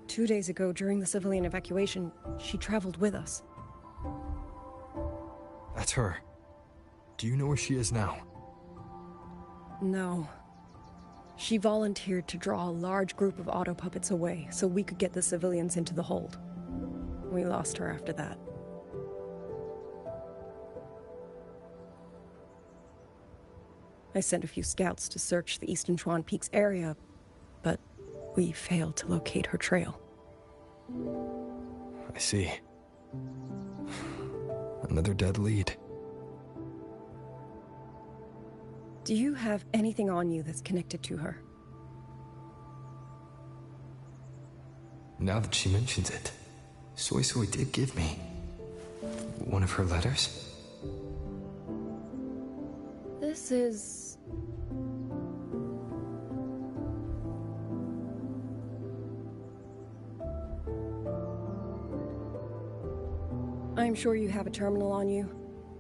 2 days ago, during the civilian evacuation, she traveled with us. That's her. Do you know where she is now? No. She volunteered to draw a large group of auto puppets away so we could get the civilians into the hold. We lost her after that. I sent a few scouts to search the Eastern Chuan Peaks area, but we failed to locate her trail. I see. Another dead lead. Do you have anything on you that's connected to her? Now that she mentions it, Soy Soy did give me one of her letters. This is... I'm sure you have a terminal on you.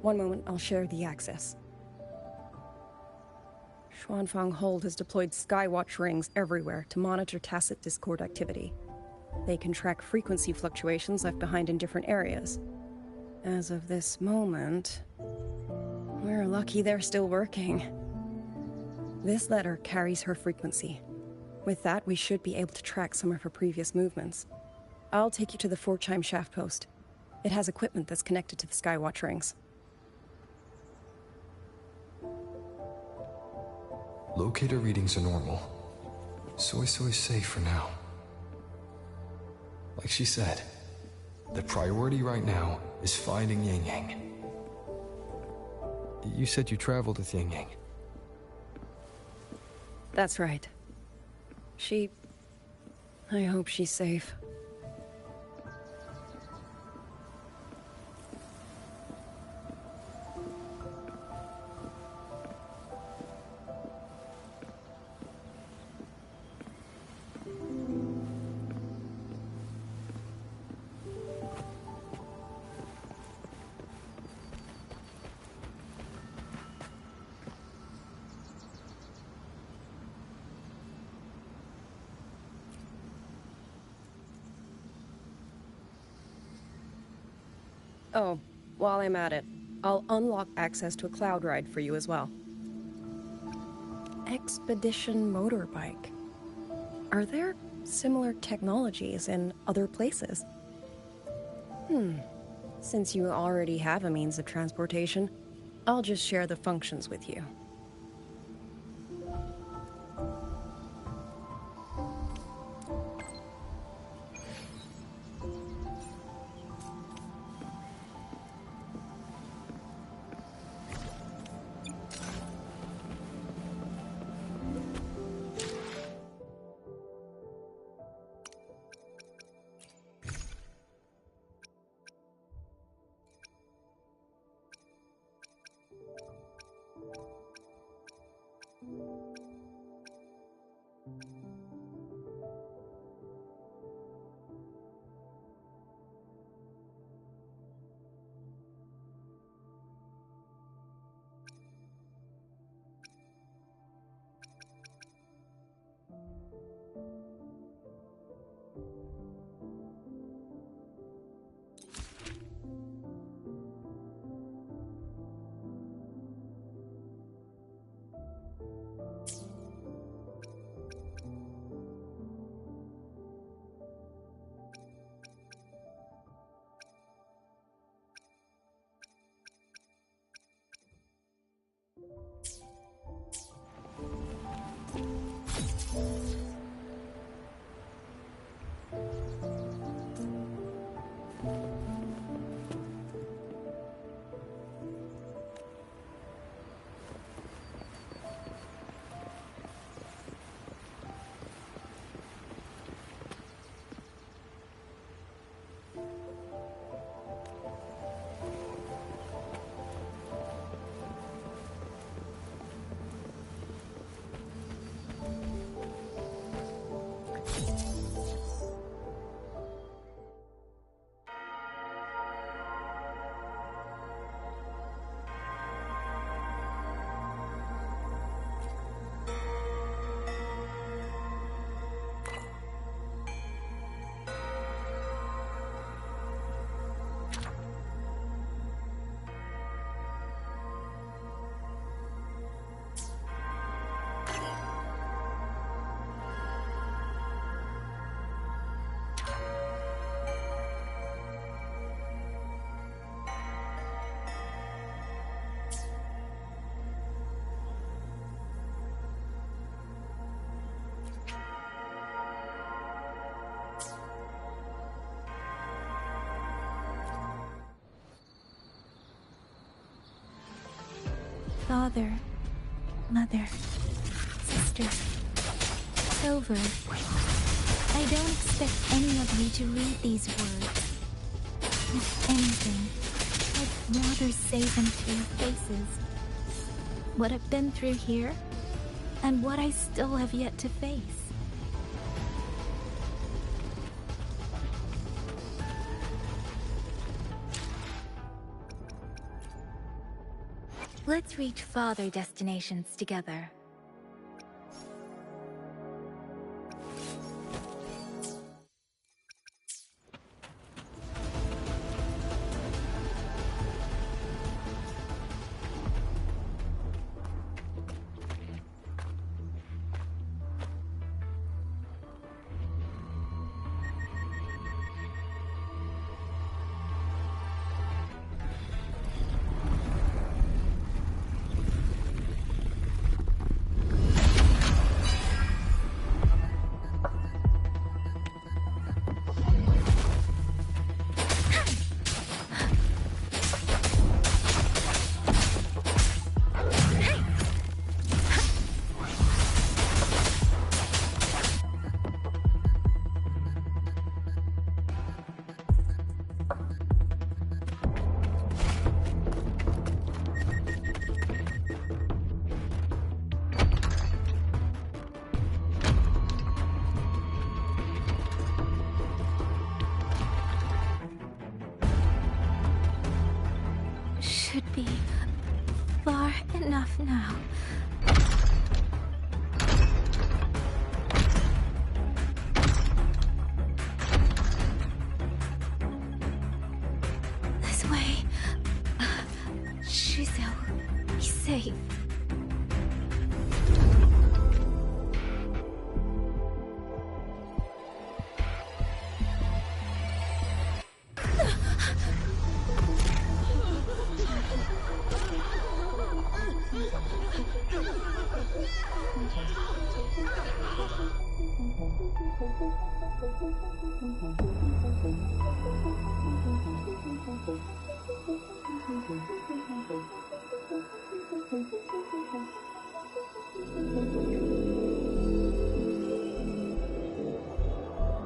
One moment, I'll share the access. Xuanfang Hold has deployed Skywatch rings everywhere to monitor tacit Discord activity. They can track frequency fluctuations left behind in different areas. As of this moment, we're lucky they're still working. This letter carries her frequency. With that, we should be able to track some of her previous movements. I'll take you to the 4-chime shaft post. It has equipment that's connected to the Skywatch rings. Locator readings are normal. Soy Soy's safe for now. Like she said, the priority right now is finding Yang Yang. You said you traveled with Yang Yang. That's right. I hope she's safe. Oh, while I'm at it, I'll unlock access to a cloud ride for you as well. Expedition motorbike. Are there similar technologies in other places? Since you already have a means of transportation, I'll just share the functions with you. Father, Mother, Sister, Silver. I don't expect any of you to read these words. If anything, I'd rather say them to your faces. What I've been through here, and what I still have yet to face. Let's reach farther destinations together. Should be far enough now. This way. Shizu, be safe.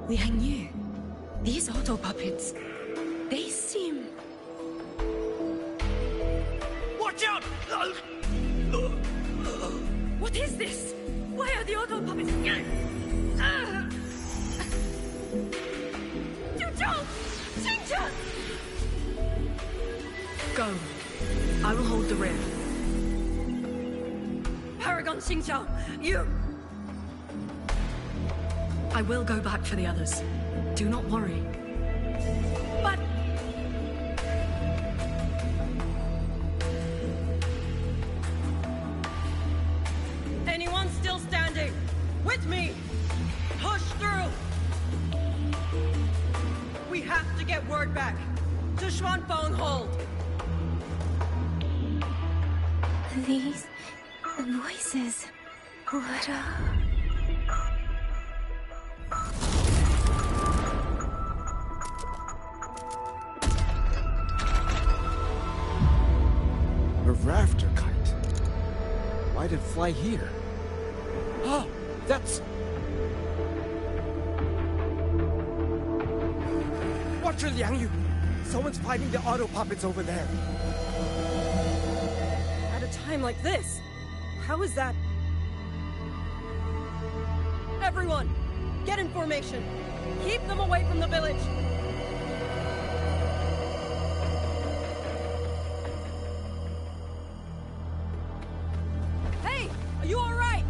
Liang Yu, these auto puppets, they seem... Watch out! What is this? Why are the auto puppets... Go. I will hold the rear. Paragon Xingqiao, you... I will go back for the others. Do not worry. But... Anyone still standing? With me! Push through! We have to get word back. To Xuanfeng Hold! These voices... What A rafter kite. Why'd it fly here? Oh, that's... Watch your Liang Yu! Someone's fighting the auto puppets over there. At a time like this? How is that? Everyone, get in formation. Keep them away from the village. Hey, are you all right?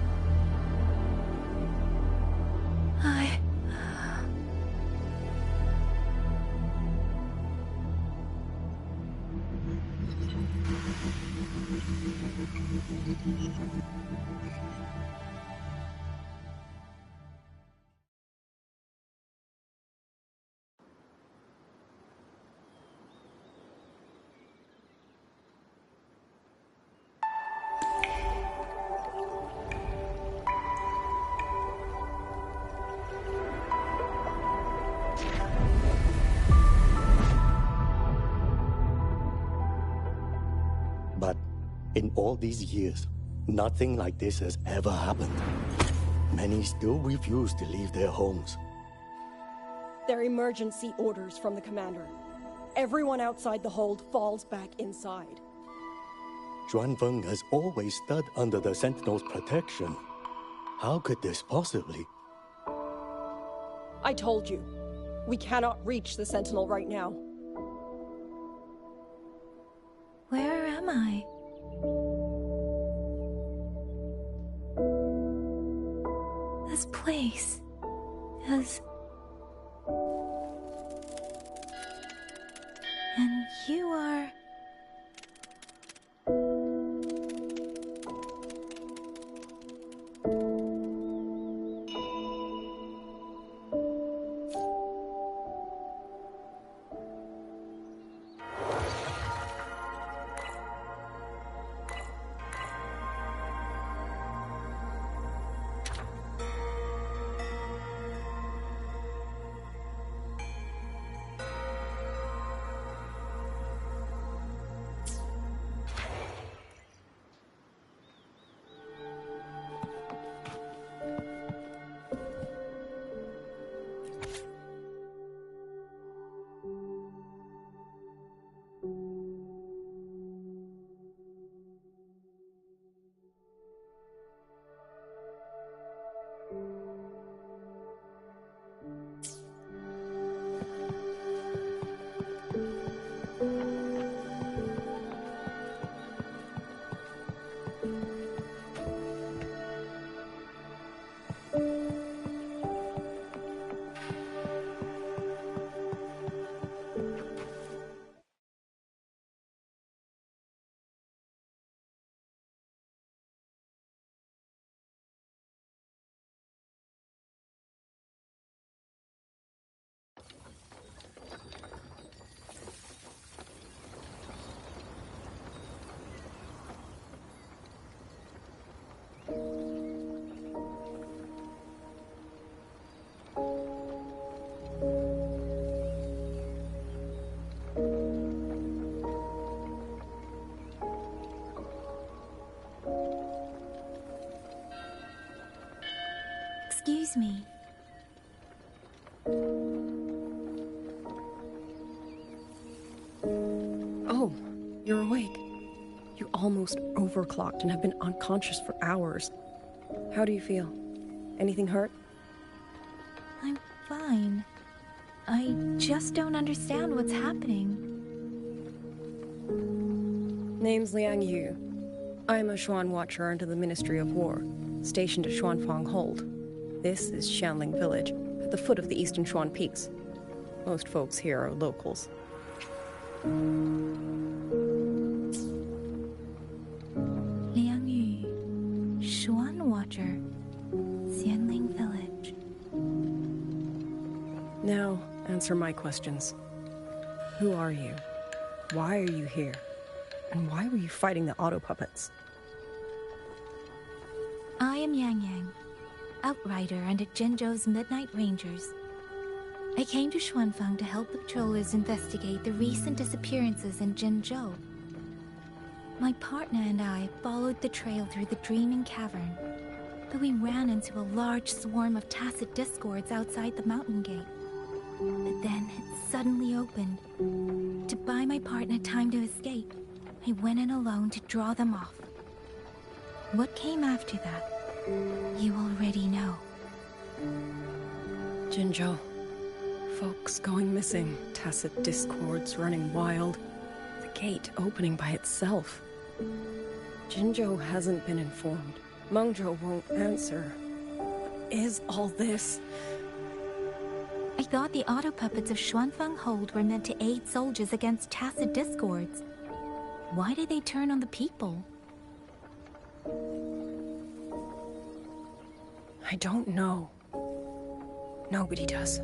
In all these years, nothing like this has ever happened. Many still refuse to leave their homes. They're emergency orders from the commander. Everyone outside the hold falls back inside. Xuanfeng has always stood under the Sentinel's protection. How could this possibly? I told you. We cannot reach the Sentinel right now. Where am I? This place is... And you are... Excuse me. Oh, you're awake. You almost overclocked and have been unconscious for hours. How do you feel? Anything hurt? I'm fine. I just don't understand what's happening. Name's Liang Yu. I'm a Xuan Watcher under the Ministry of War, stationed at Xuanfang Hold. This is Xianling Village, at the foot of the Eastern Xuan Peaks. Most folks here are locals. Liang Yu, Xuan Watcher, Xianling Village. Now, answer my questions. Who are you? Why are you here? And why were you fighting the auto puppets? I am Yang Yang, outrider under Jinzhou's Midnight Rangers. I came to Xuanfang to help the patrollers investigate the recent disappearances in Jinzhou. My partner and I followed the trail through the Dreaming Cavern, but we ran into a large swarm of tacit discords outside the mountain gate. But then it suddenly opened. To buy my partner time to escape, I went in alone to draw them off. What came after that, you already know. Jinzhou. Folks going missing, tacit discords running wild, the gate opening by itself. Jinzhou hasn't been informed. Mengzhou won't answer. What is all this? I thought the auto puppets of Xuanfang Hold were meant to aid soldiers against tacit discords. Why did they turn on the people? I don't know. Nobody does.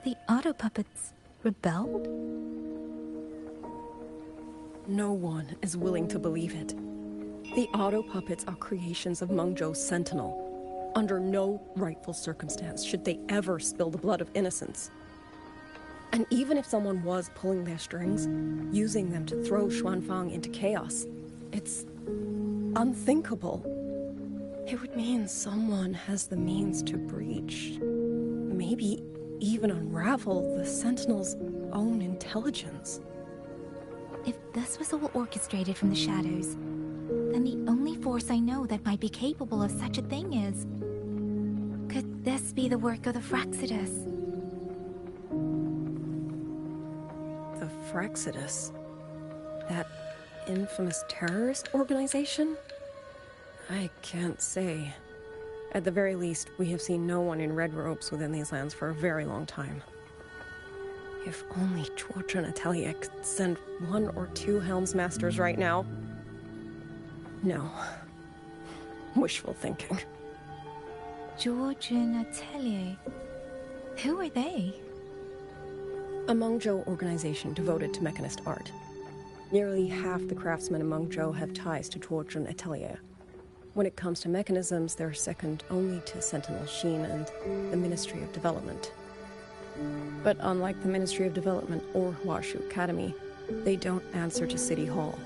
The auto puppets rebelled? No one is willing to believe it. The auto puppets are creations of Mengzhou's Sentinel. Under no rightful circumstance should they ever spill the blood of innocents. And even if someone was pulling their strings, using them to throw Xuanfang into chaos, it's unthinkable. It would mean someone has the means to breach, maybe even unravel the Sentinel's own intelligence. If this was all orchestrated from the shadows, then the only force I know that might be capable of such a thing is... Could this be the work of the Fraxidus? The Fraxidus? That infamous terrorist organization? I can't say. At the very least, we have seen no one in red robes within these lands for a very long time. If only George and Atelier could send 1 or 2 Helmsmasters right now. No. Wishful thinking. George and Atelier? Who are they? A Mengzhou organization devoted to mechanist art. Nearly half the craftsmen in Mengzhou have ties to George and Atelier. When it comes to mechanisms, they're second only to Sentinel Sheen and the Ministry of Development. But unlike the Ministry of Development or Huashu Academy, they don't answer to City Hall.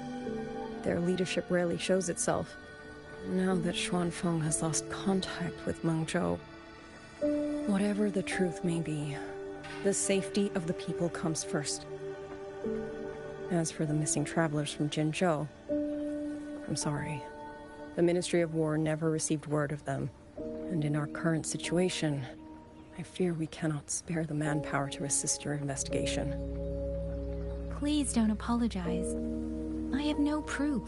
Their leadership rarely shows itself. Now that Xuanfeng has lost contact with Mengzhou, whatever the truth may be, the safety of the people comes first. As for the missing travelers from Jinzhou, I'm sorry. The Ministry of War never received word of them, and in our current situation, I fear we cannot spare the manpower to assist your investigation. Please don't apologize. I have no proof.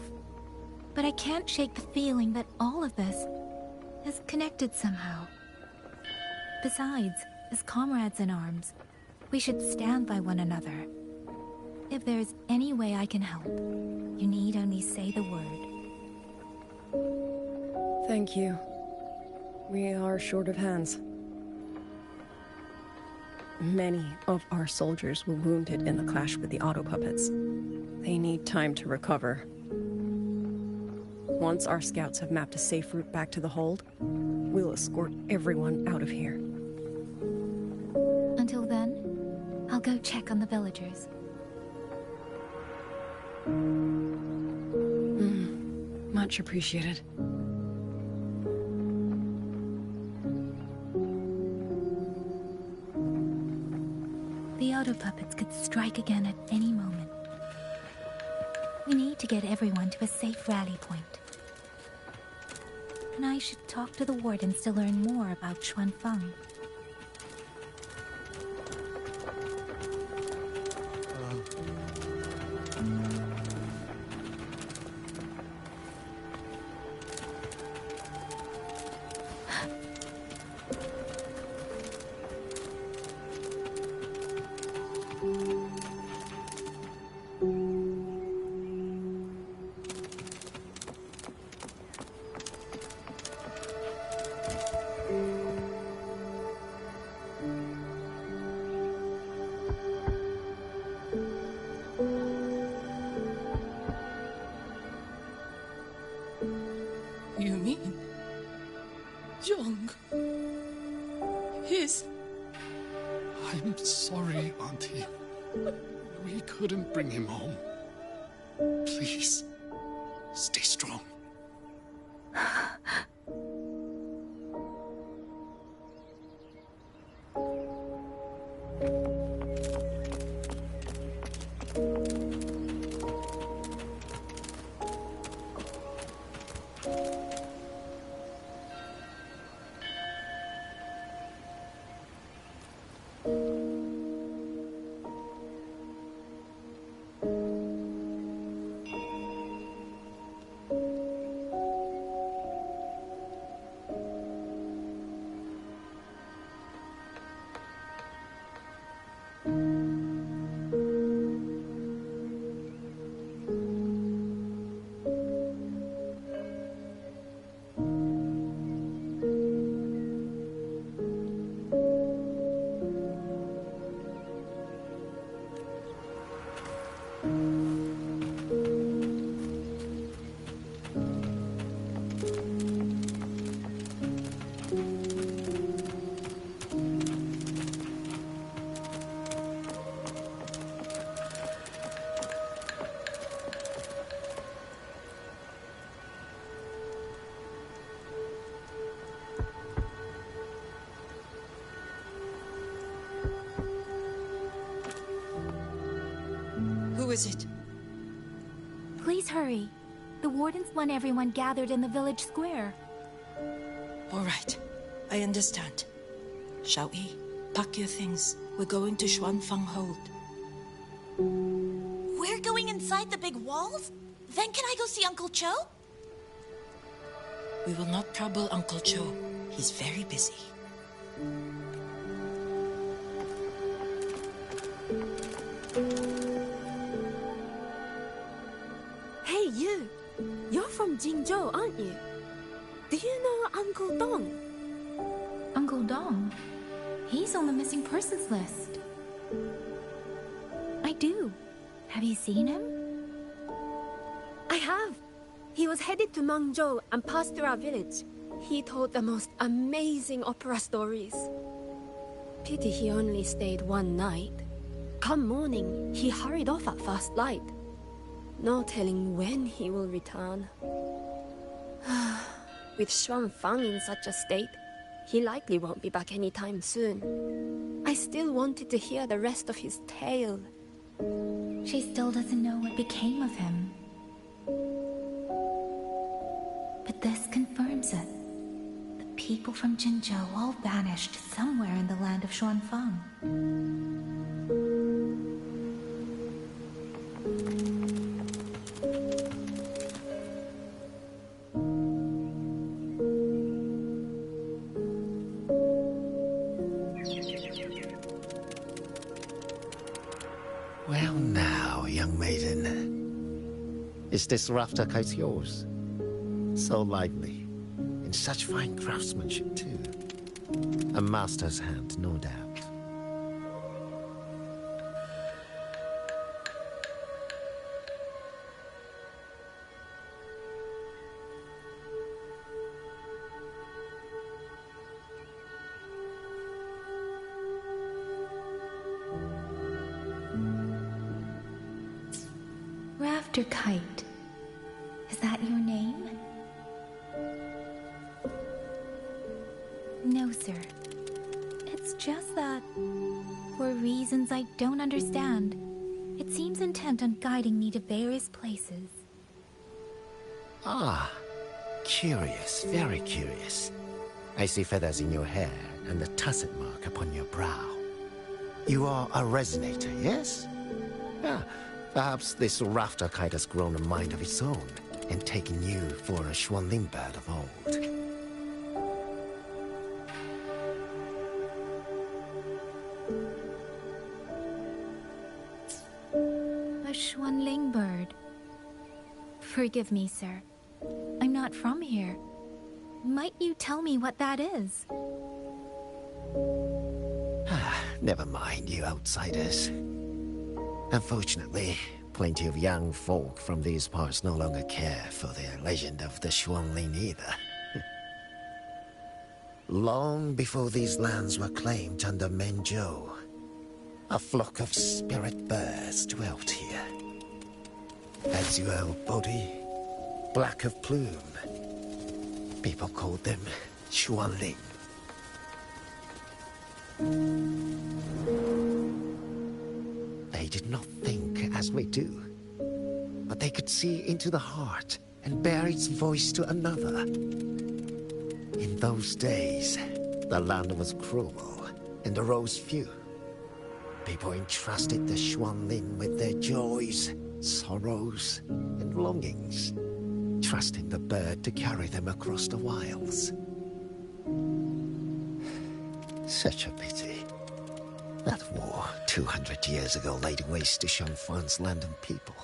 But I can't shake the feeling that all of this is connected somehow. Besides, as comrades in arms, we should stand by one another. If there's any way I can help, you need only say the word. Thank you. We are short of hands. Many of our soldiers were wounded in the clash with the auto puppets. They need time to recover. Once our scouts have mapped a safe route back to the hold, we'll escort everyone out of here. Until then, I'll go check on the villagers. Much appreciated. The auto puppets could strike again at any moment. We need to get everyone to a safe rally point. And I should talk to the wardens to learn more about Xuanfeng. You mean... Young... His... I'm sorry, Auntie. We couldn't bring him home. Please, stay strong. is it? Please hurry. The wardens want everyone gathered in the village square. All right. I understand. Shall we? Pack your things. We're going to Xuanfang Hold. We're going inside the big walls? Then can I go see Uncle Cho? We will not trouble Uncle Cho. He's very busy. Hey, you! You're from Jingzhou, aren't you? Do you know Uncle Dong? Uncle Dong? He's on the missing persons list. I do. Have you seen him? I have. He was headed to Mangzhou and passed through our village. He told the most amazing opera stories. Pity he only stayed one night. Come morning, he hurried off at first light. No telling when he will return. With Xuanfang in such a state, he likely won't be back anytime soon. I still wanted to hear the rest of his tale. She still doesn't know what became of him. But this confirms it. The people from Jinzhou all vanished somewhere in the land of Xuanfang. Well now, young maiden. Is this rafter kite yours? So lively. And such fine craftsmanship, too. A master's hand, no doubt. Rafter Kite. Is that your name? No, sir. It's just that, for reasons I don't understand, it seems intent on guiding me to various places. Ah, curious, very curious. I see feathers in your hair and a tusset mark upon your brow. You are a resonator, yes? Ah, perhaps this rafter kite has grown a mind of its own and taken you for a Xuanling bird of old. A Xuanling bird. Forgive me, sir. I'm not from here. Might you tell me what that is? Never mind, you outsiders. Unfortunately, plenty of young folk from these parts no longer care for the legend of the Xuanling either. Long before these lands were claimed under Menzhou, a flock of spirit birds dwelt here. Azure body, black of plume. People called them Xuanling. They did not think as we do, but they could see into the heart and bear its voice to another. In those days, the land was cruel and arose few. People entrusted the Xuanling with their joys, sorrows, and longings, trusting the bird to carry them across the wilds. Such a pity. That war 200 years ago laid waste to Xuanfang's land and people,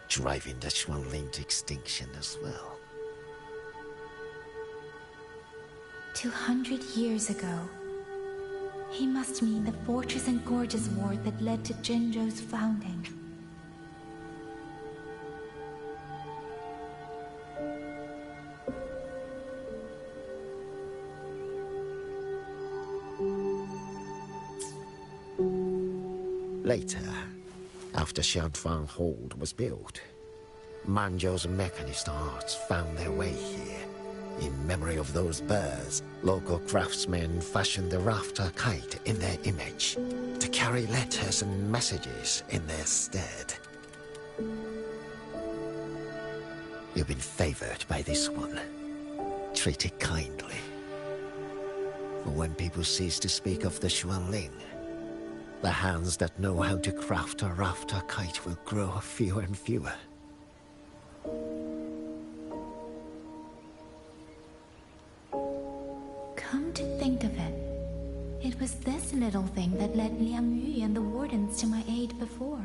driving the Xuanling to extinction as well. 200 years ago. He must mean the Fortress and Gorges War that led to Jinzhou's founding. Later, after Xuanfang Hold was built, Manzhou's mechanist arts found their way here. In memory of those birds, local craftsmen fashioned the rafter kite in their image, to carry letters and messages in their stead. You've been favored by this one. Treat it kindly. For when people cease to speak of the Xuanling, the hands that know how to craft a rafter kite will grow fewer and fewer. Come to think of it, it was this little thing that led Liang Yu and the wardens to my aid before.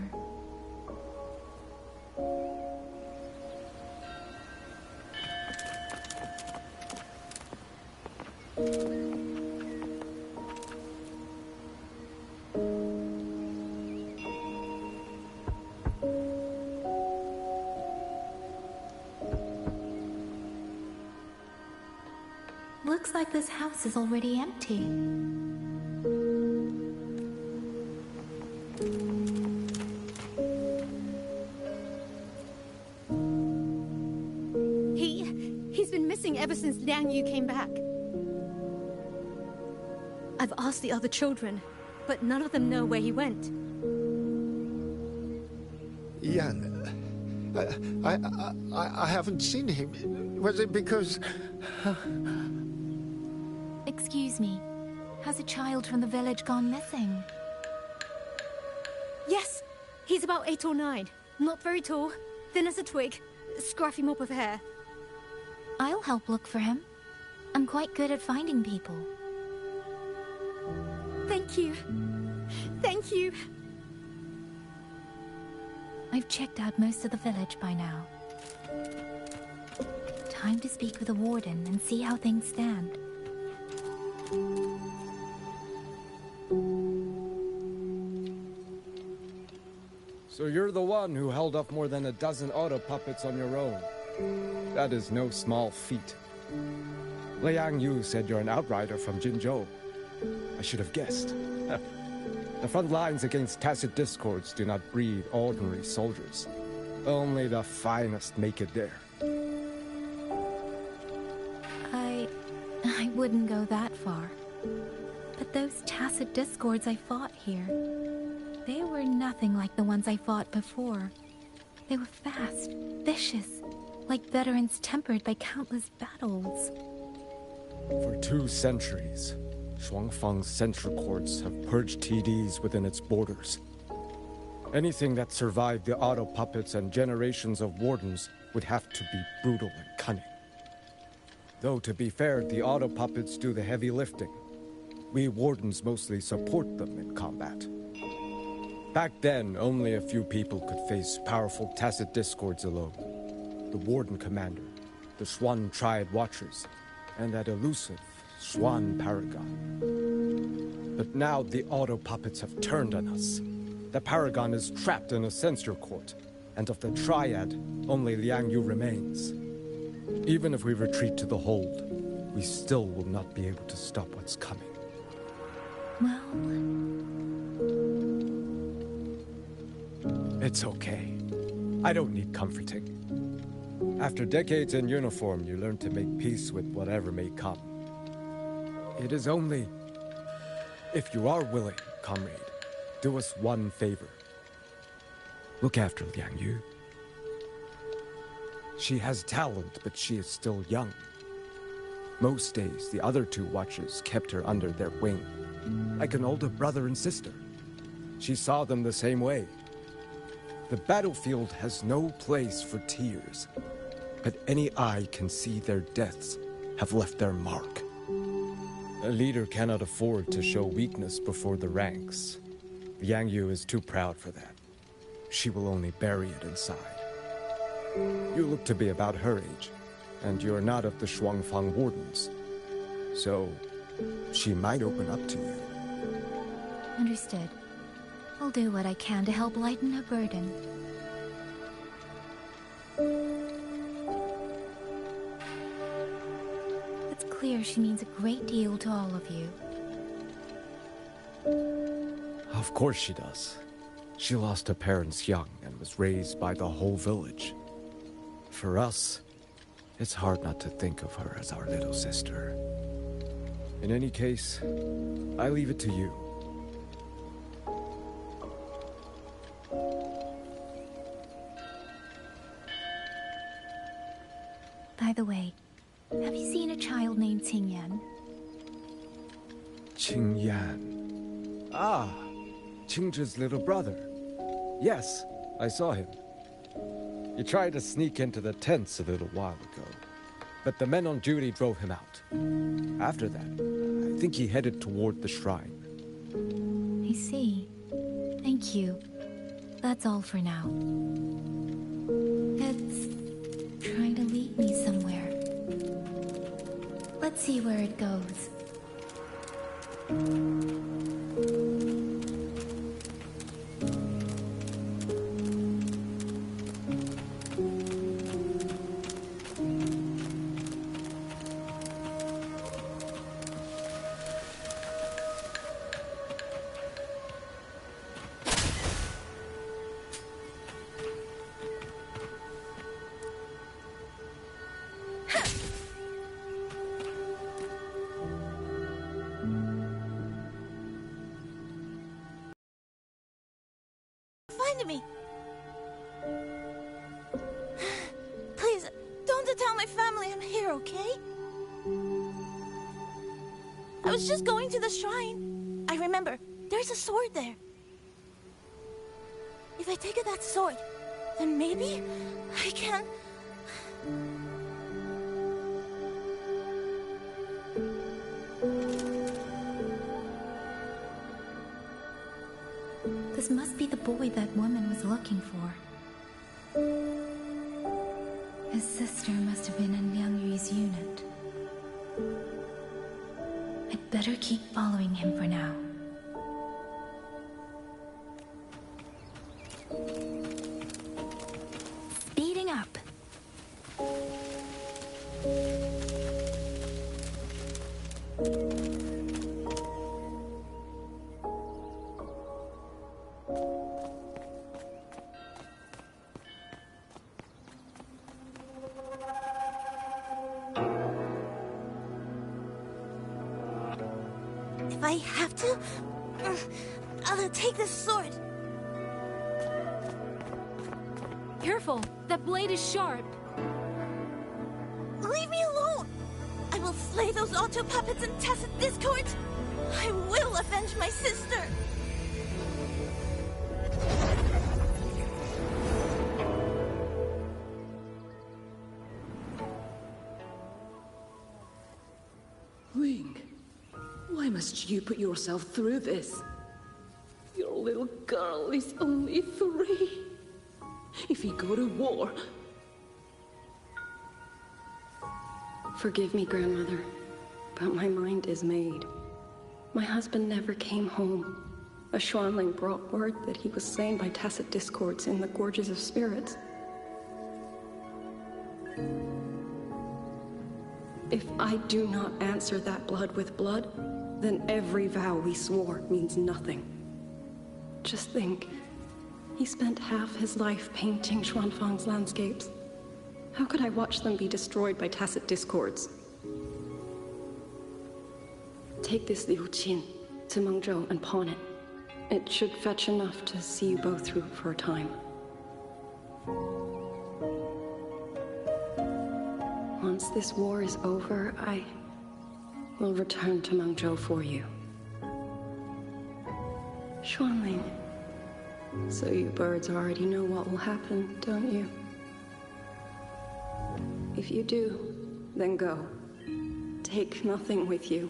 Looks like this house is already empty. He's been missing ever since Liang Yu came back. I've asked the other children, but none of them know where he went. Yan, I haven't seen him. Was it because... Excuse me, has a child from the village gone missing? Yes, he's about 8 or 9. Not very tall, thin as a twig, scruffy mop of hair. I'll help look for him. I'm quite good at finding people. Thank you. Thank you. I've checked out most of the village by now. Time to speak with the warden and see how things stand. So you're the one who held up more than a dozen auto puppets on your own. That is no small feat. Liang Yu said you're an outrider from Jinzhou. I should have guessed. The front lines against tacit discords do not breed ordinary soldiers. Only the finest make it there. I wouldn't go that far. But those tacit discords I fought here, they were nothing like the ones I fought before. They were fast, vicious, like veterans tempered by countless battles. For 2 centuries, Shuangfang's central courts have purged TDs within its borders. Anything that survived the auto puppets and generations of wardens would have to be brutal and cunning. Though, to be fair, the auto puppets do the heavy lifting. We wardens mostly support them in combat. Back then, only a few people could face powerful tacit discords alone. The warden commander, the Swan Triad Watchers, and that elusive Swan Paragon. But now the auto puppets have turned on us. The Paragon is trapped in a censor court, and of the Triad, only Liang Yu remains. Even if we retreat to the hold, we still will not be able to stop what's coming. Well... It's okay. I don't need comforting. After decades in uniform, you learn to make peace with whatever may come. It is only... If you are willing, comrade, do us one favor. Look after Liang Yu. She has talent, but she is still young. Most days, the other 2 watchers kept her under their wing, like an older brother and sister. She saw them the same way. The battlefield has no place for tears, but any eye can see their deaths have left their mark. A leader cannot afford to show weakness before the ranks. Liang Yu is too proud for that. She will only bury it inside. You look to be about her age, and you're not of the Shuangfang Wardens. So, she might open up to you. Understood. I'll do what I can to help lighten her burden. It's clear she means a great deal to all of you. Of course she does. She lost her parents young and was raised by the whole village. For us, it's hard not to think of her as our little sister. In any case, I leave it to you. the way, have you seen a child named Qingyan? Qingyan. Ah, Qingzhi's little brother. Yes, I saw him. He tried to sneak into the tents a little while ago, but the men on duty drove him out. After that, I think he headed toward the shrine. I see. Thank you. That's all for now. It's trying to lead me somewhere. Let's see where it goes. Find me. Please, don't tell my family I'm here, okay? I was just going to the shrine. I remember, there's a sword there. If I take that sword, then maybe I can... This must be the boy that woman was looking for. His sister must have been in Liang Yu's unit. I'd better keep following him for now. Speeding up. If I have to, I'll take this sword. Careful! That blade is sharp! Leave me alone! I will slay those auto puppets and tacit discords! I will avenge my sister! Ling, why must you put yourself through this? Your little girl is only 3. If you go to war... Forgive me, Grandmother, but my mind is made. My husband never came home. A Xuanling brought word that he was slain by tacit discords in the Gorges of Spirits. If I do not answer that blood with blood, then every vow we swore means nothing. Just think, he spent half his life painting Xuanfang's landscapes. How could I watch them be destroyed by tacit discords? Take this Liu Qin to Mengzhou and pawn it. It should fetch enough to see you both through for a time. Once this war is over, I will return to Mengzhou for you. Xuanling, so you birds already know what will happen, don't you? If you do, then go. Take nothing with you.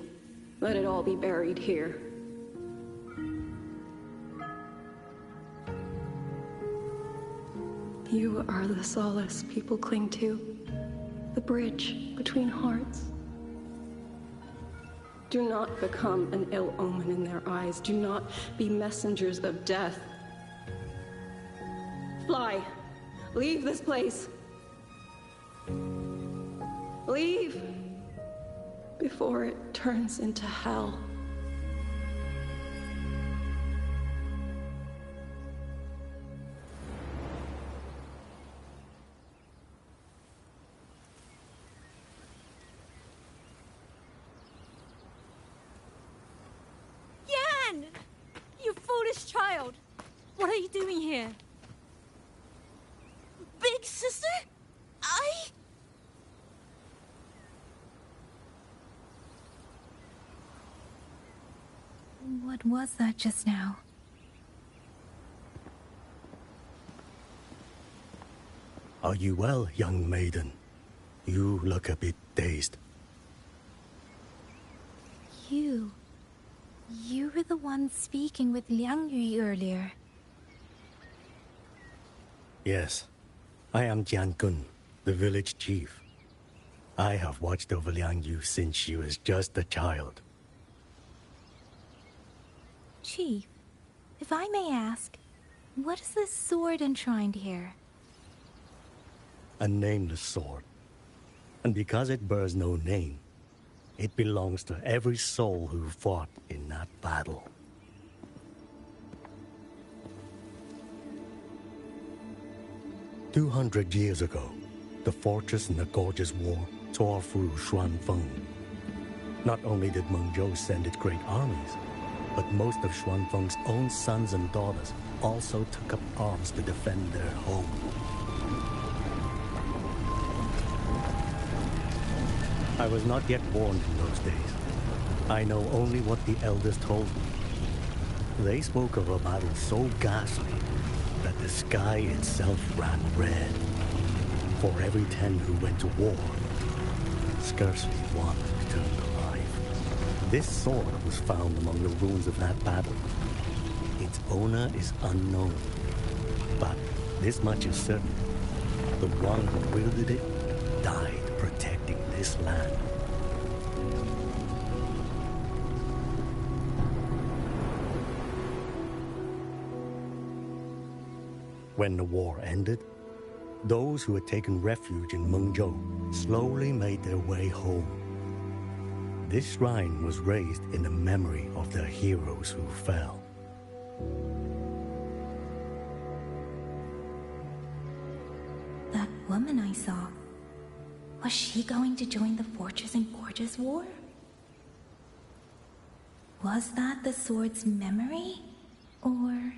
Let it all be buried here. You are the solace people cling to. The bridge between hearts. Do not become an ill omen in their eyes. Do not be messengers of death. Fly. Leave this place. Leave before it turns into hell. Yan! You foolish child! What are you doing here? Big sister? What was that just now? Are you well, young maiden? You look a bit dazed. You were the one speaking with Liang Yu earlier. Yes, I am Jian Gun, the village chief. I have watched over Liang Yu since she was just a child. Chief, if I may ask, what is this sword enshrined here? A nameless sword. And because it bears no name, it belongs to every soul who fought in that battle. "200 years ago, the fortress in the Gorgeous War tore through Xuanfeng. Not only did Meng Zhou send its great armies, but most of Xuanfeng's own sons and daughters also took up arms to defend their home. I was not yet born in those days. I know only what the elders told me. They spoke of a battle so ghastly that the sky itself ran red. For every 10 who went to war, scarcely one returned alive. This sword was found among the ruins of that battle. Its owner is unknown, but this much is certain. The one who wielded it died protecting this land. When the war ended, those who had taken refuge in Mengzhou slowly made their way home. This shrine was raised in the memory of the heroes who fell. That woman I saw, was she going to join the Fortress and Gorgeous War? Was that the sword's memory? Or...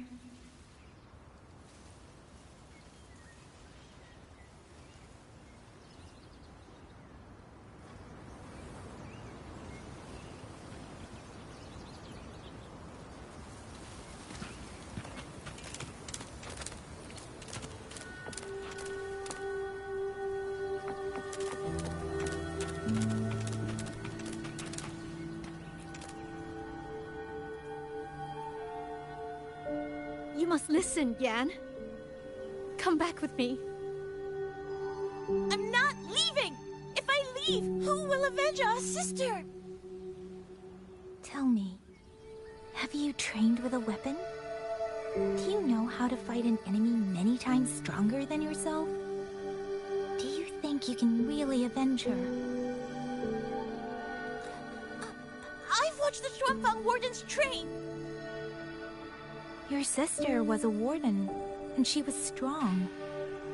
You must listen, Yan. Come back with me. I'm not leaving! If I leave, who will avenge our sister? Tell me, have you trained with a weapon? Do you know how to fight an enemy many times stronger than yourself? Do you think you can really avenge her? I've watched the Xuanfang wardens train! Your sister was a warden, and she was strong.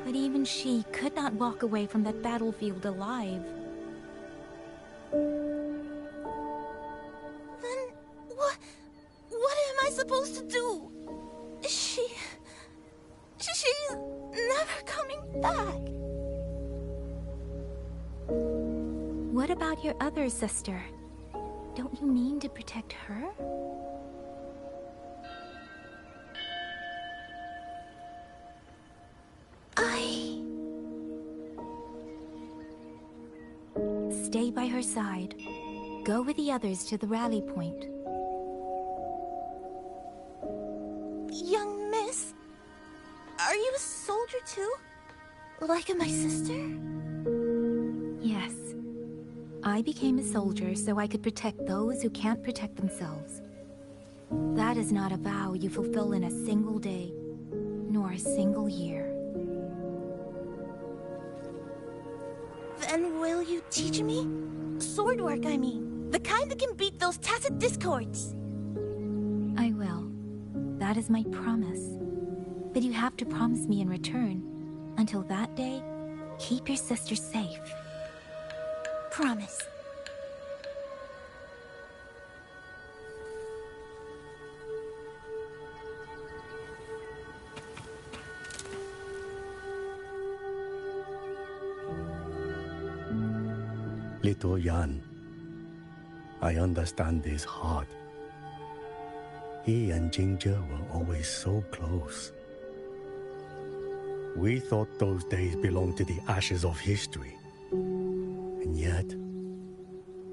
But even she could not walk away from that battlefield alive. Then what am I supposed to do? She's never coming back. What about your other sister? Don't you mean to protect her? Stay by her side. Go with the others to the rally point. Young miss, are you a soldier too? Like my sister? Yes. I became a soldier so I could protect those who can't protect themselves. That is not a vow you fulfill in a single day, nor a single year. Then will you teach me? Sword work, I mean. The kind that can beat those tacit discords. I will. That is my promise. But you have to promise me in return. Until that day, keep your sister safe. Promise. Little Yan, I understand this hard. He and Jinja were always so close. We thought those days belonged to the ashes of history. And yet,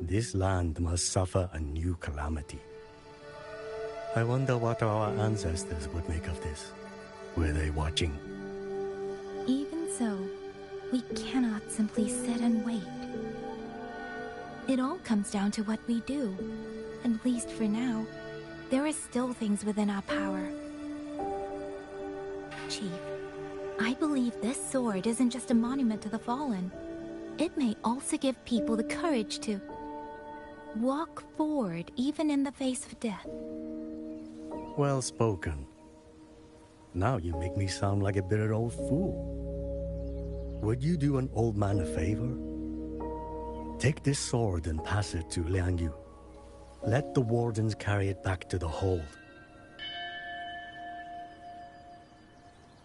this land must suffer a new calamity. I wonder what our ancestors would make of this. Were they watching? Even so, we cannot simply sit and wait. It all comes down to what we do. At least for now, there are still things within our power. Chief, I believe this sword isn't just a monument to the fallen. It may also give people the courage to walk forward even in the face of death. Well spoken. Now you make me sound like a bitter old fool. Would you do an old man a favor? Take this sword and pass it to Liang Yu. Let the wardens carry it back to the hold.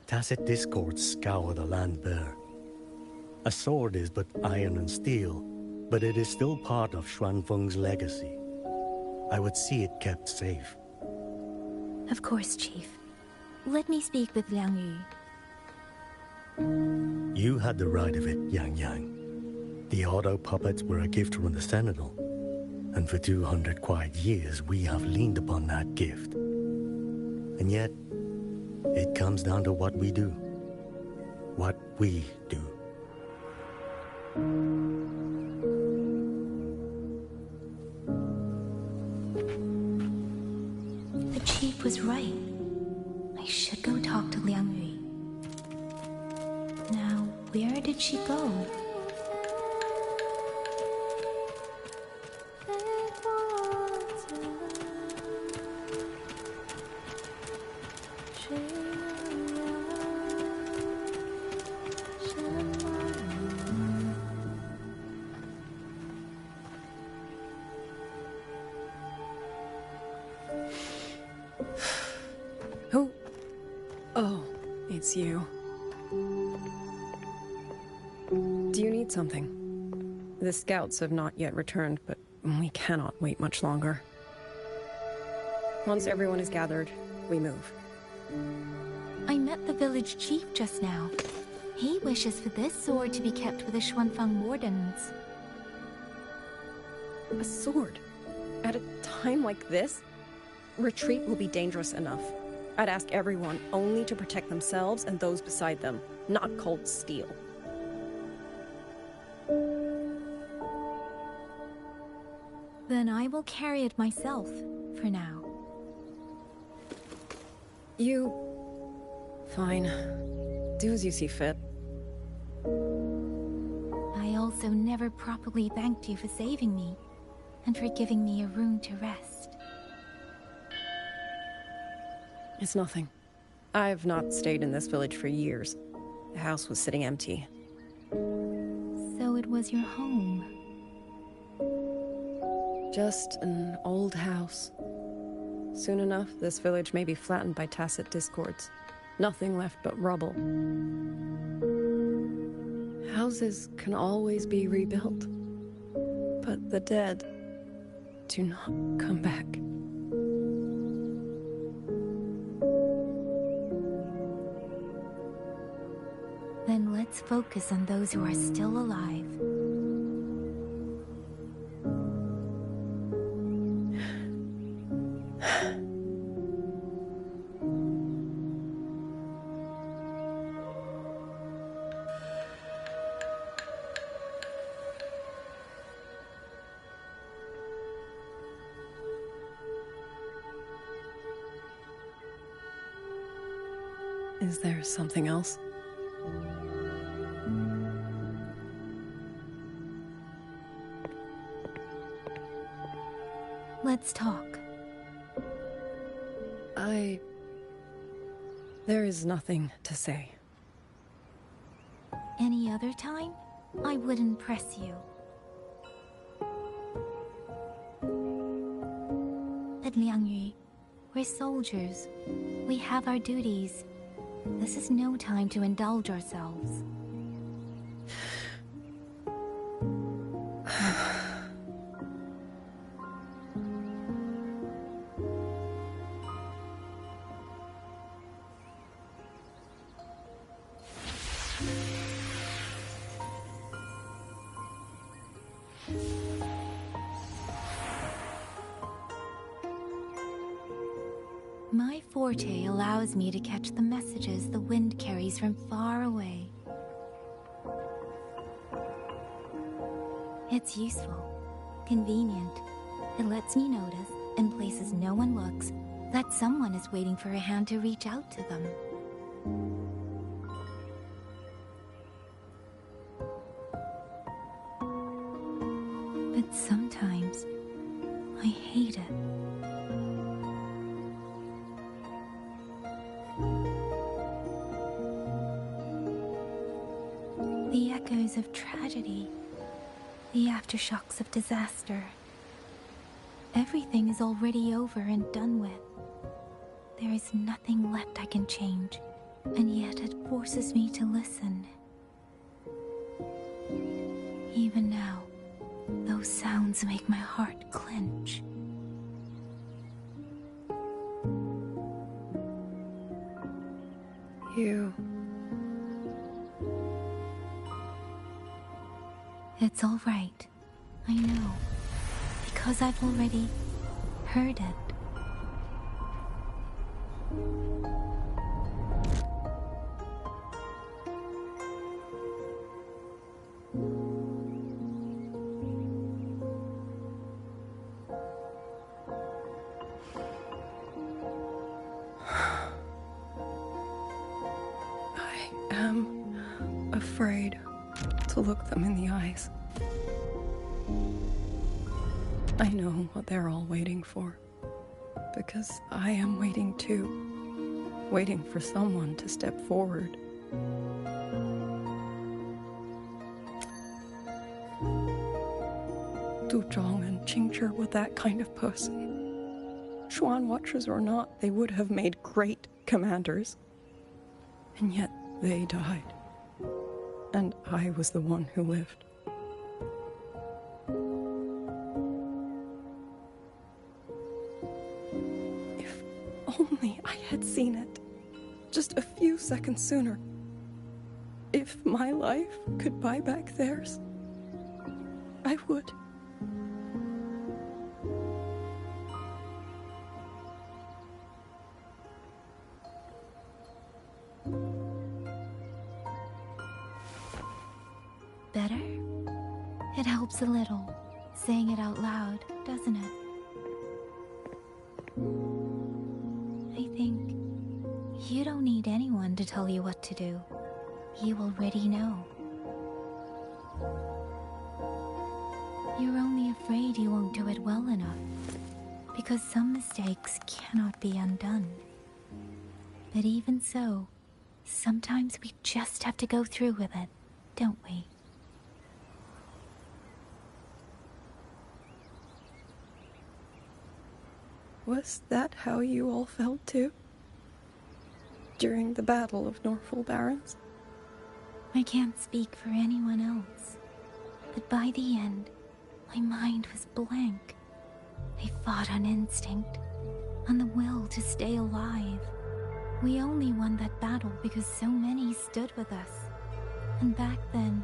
Tacit discords scour the land bare. A sword is but iron and steel, but it is still part of Xuanfeng's legacy. I would see it kept safe. Of course, Chief. Let me speak with Liang Yu. You had the right of it, Yang Yang. The auto puppets were a gift from the Sentinel, and for 200 quiet years we have leaned upon that gift. And yet, it comes down to what we do. What we do. The Chief was right. I should go talk to Liang Yu. Now, where did she go? Who? Oh, it's you. Do you need something? The scouts have not yet returned, but we cannot wait much longer. Once everyone is gathered, we move. I met the village chief just now. He wishes for this sword to be kept with the Xuanfeng wardens. A sword? At a time like this? Retreat will be dangerous enough. I'd ask everyone only to protect themselves and those beside them, not cold steel. Then I will carry it myself, for now. You... Fine. Do as you see fit. I also never properly thanked you for saving me, and for giving me a room to rest. It's nothing. I've not stayed in this village for years. The house was sitting empty. So it was your home. Just an old house. Soon enough, this village may be flattened by tacit discords. Nothing left but rubble. Houses can always be rebuilt. But the dead do not come back. Then let's focus on those who are still alive. Is there something else? Let's talk. There is nothing to say. Any other time, I wouldn't press you. But Liang Yu, we're soldiers. We have our duties. This is no time to indulge ourselves. My forte allows me to catch the messages the wind carries from far away. It's useful, convenient. It lets me notice, in places no one looks, that someone is waiting for a hand to reach out to them. But sometimes, I hate it. The echoes of tragedy, the aftershocks of disaster. Everything is already over and done with. There is nothing left I can change, and yet it forces me to listen. Even now, those sounds make my heart clench. You... It's all right. I know. Because I've already heard it. I am afraid to look them in the eyes. I know what they're all waiting for, because I am waiting too, waiting for someone to step forward. Du Zhong and Qingzhi were that kind of person. Xuan Watchers or not, they would have made great commanders. And yet they died. And I was the one who lived. If only I had seen it, just a few seconds sooner. If my life could buy back theirs, I would. Better? It helps a little, saying it out loud, doesn't it? I think you don't need anyone to tell you what to do. You already know. You're only afraid you won't do it well enough, because some mistakes cannot be undone. But even so, sometimes we just have to go through with it, don't we? Was that how you all felt too? During the Battle of Norfolk Barrens? I can't speak for anyone else, but by the end, my mind was blank. I fought on instinct, on the will to stay alive. We only won that battle because so many stood with us. And back then,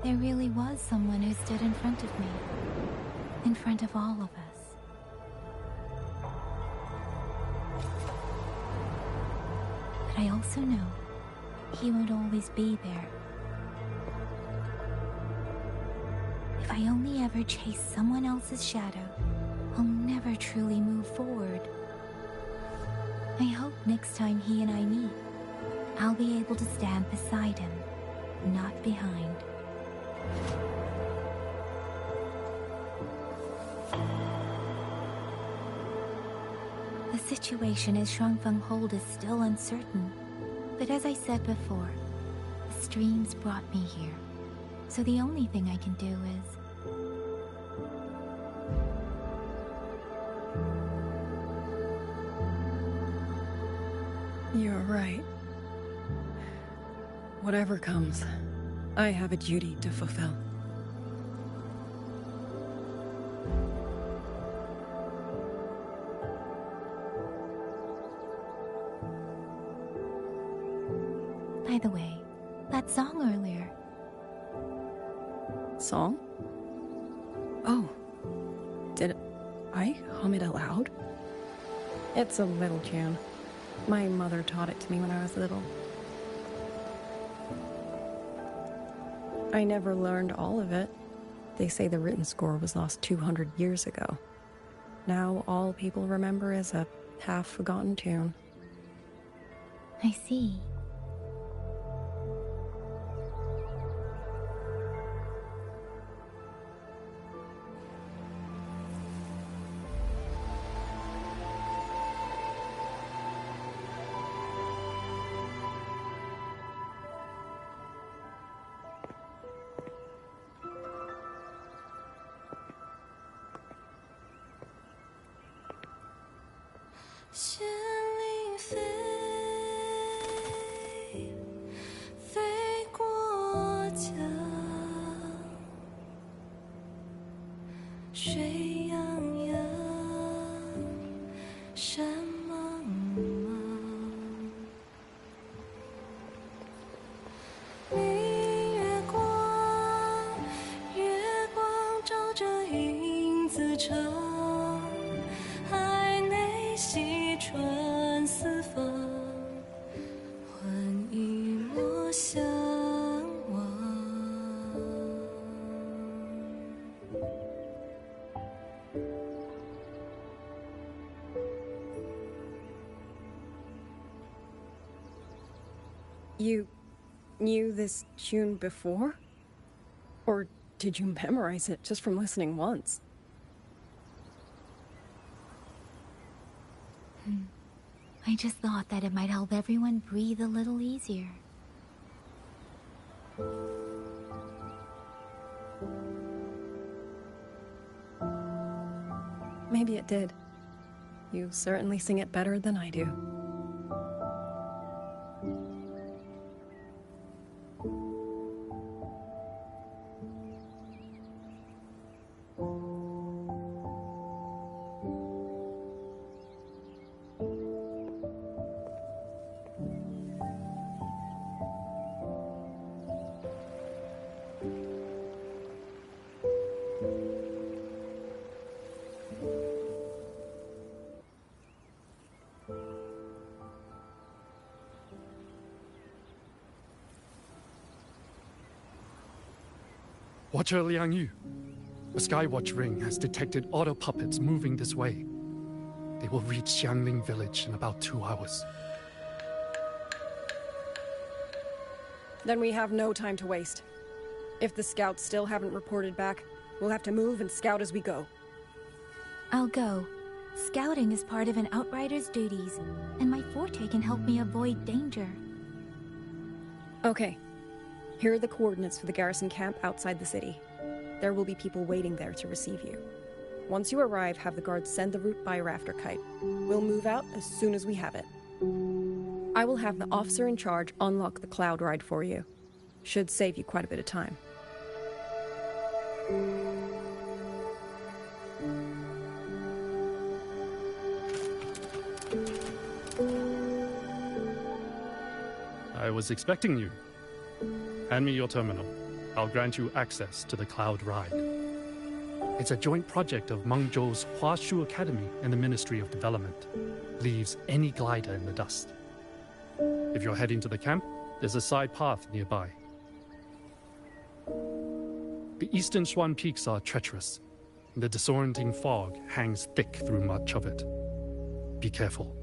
there really was someone who stood in front of me, in front of all of us. But I also know he won't always be there. If I only ever chase someone else's shadow, I'll never truly move forward. I hope next time he and I meet, I'll be able to stand beside him, not behind. The situation as Shuangfeng Hold is still uncertain, but as I said before, the streams brought me here, so the only thing I can do is... You're right. Whatever comes, I have a duty to fulfill. By the way, that song earlier. Song? Oh. Did I hum it aloud? It's a little tune. My mother taught it to me when I was little. I never learned all of it. They say the written score was lost 200 years ago. Now all people remember is a half-forgotten tune. I see. You knew this tune before? Or did you memorize it just from listening once? I just thought that it might help everyone breathe a little easier. Maybe it did. You certainly sing it better than I do. Watcher Liang Yu, a Skywatch ring has detected auto puppets moving this way. They will reach Xiangling village in about 2 hours. Then we have no time to waste. If the scouts still haven't reported back, we'll have to move and scout as we go. I'll go. Scouting is part of an outrider's duties, and my forte can help me avoid danger. Okay. Here are the coordinates for the garrison camp outside the city. There will be people waiting there to receive you. Once you arrive, have the guards send the route by rafter kite. We'll move out as soon as we have it. I will have the officer in charge unlock the cloud ride for you. Should save you quite a bit of time. I was expecting you. Hand me your terminal. I'll grant you access to the Cloud Ride. It's a joint project of Mengzhou's Huashu Academy and the Ministry of Development. Leaves any glider in the dust. If you're heading to the camp, there's a side path nearby. The eastern Xuan peaks are treacherous, and the disorienting fog hangs thick through much of it. Be careful.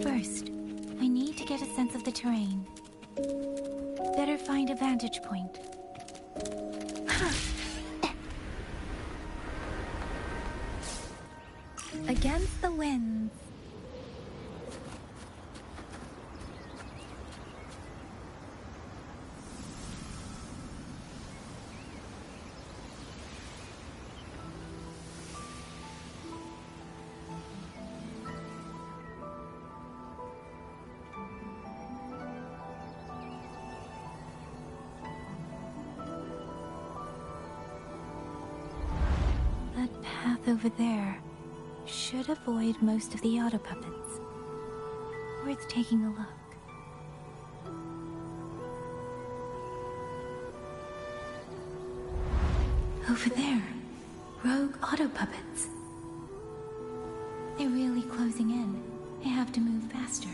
First, I need to get a sense of the terrain. Better find a vantage point. Against the winds. That path over there. Should avoid most of the auto puppets. Worth taking a look. Over there, rogue auto puppets. They're really closing in. I have to move faster.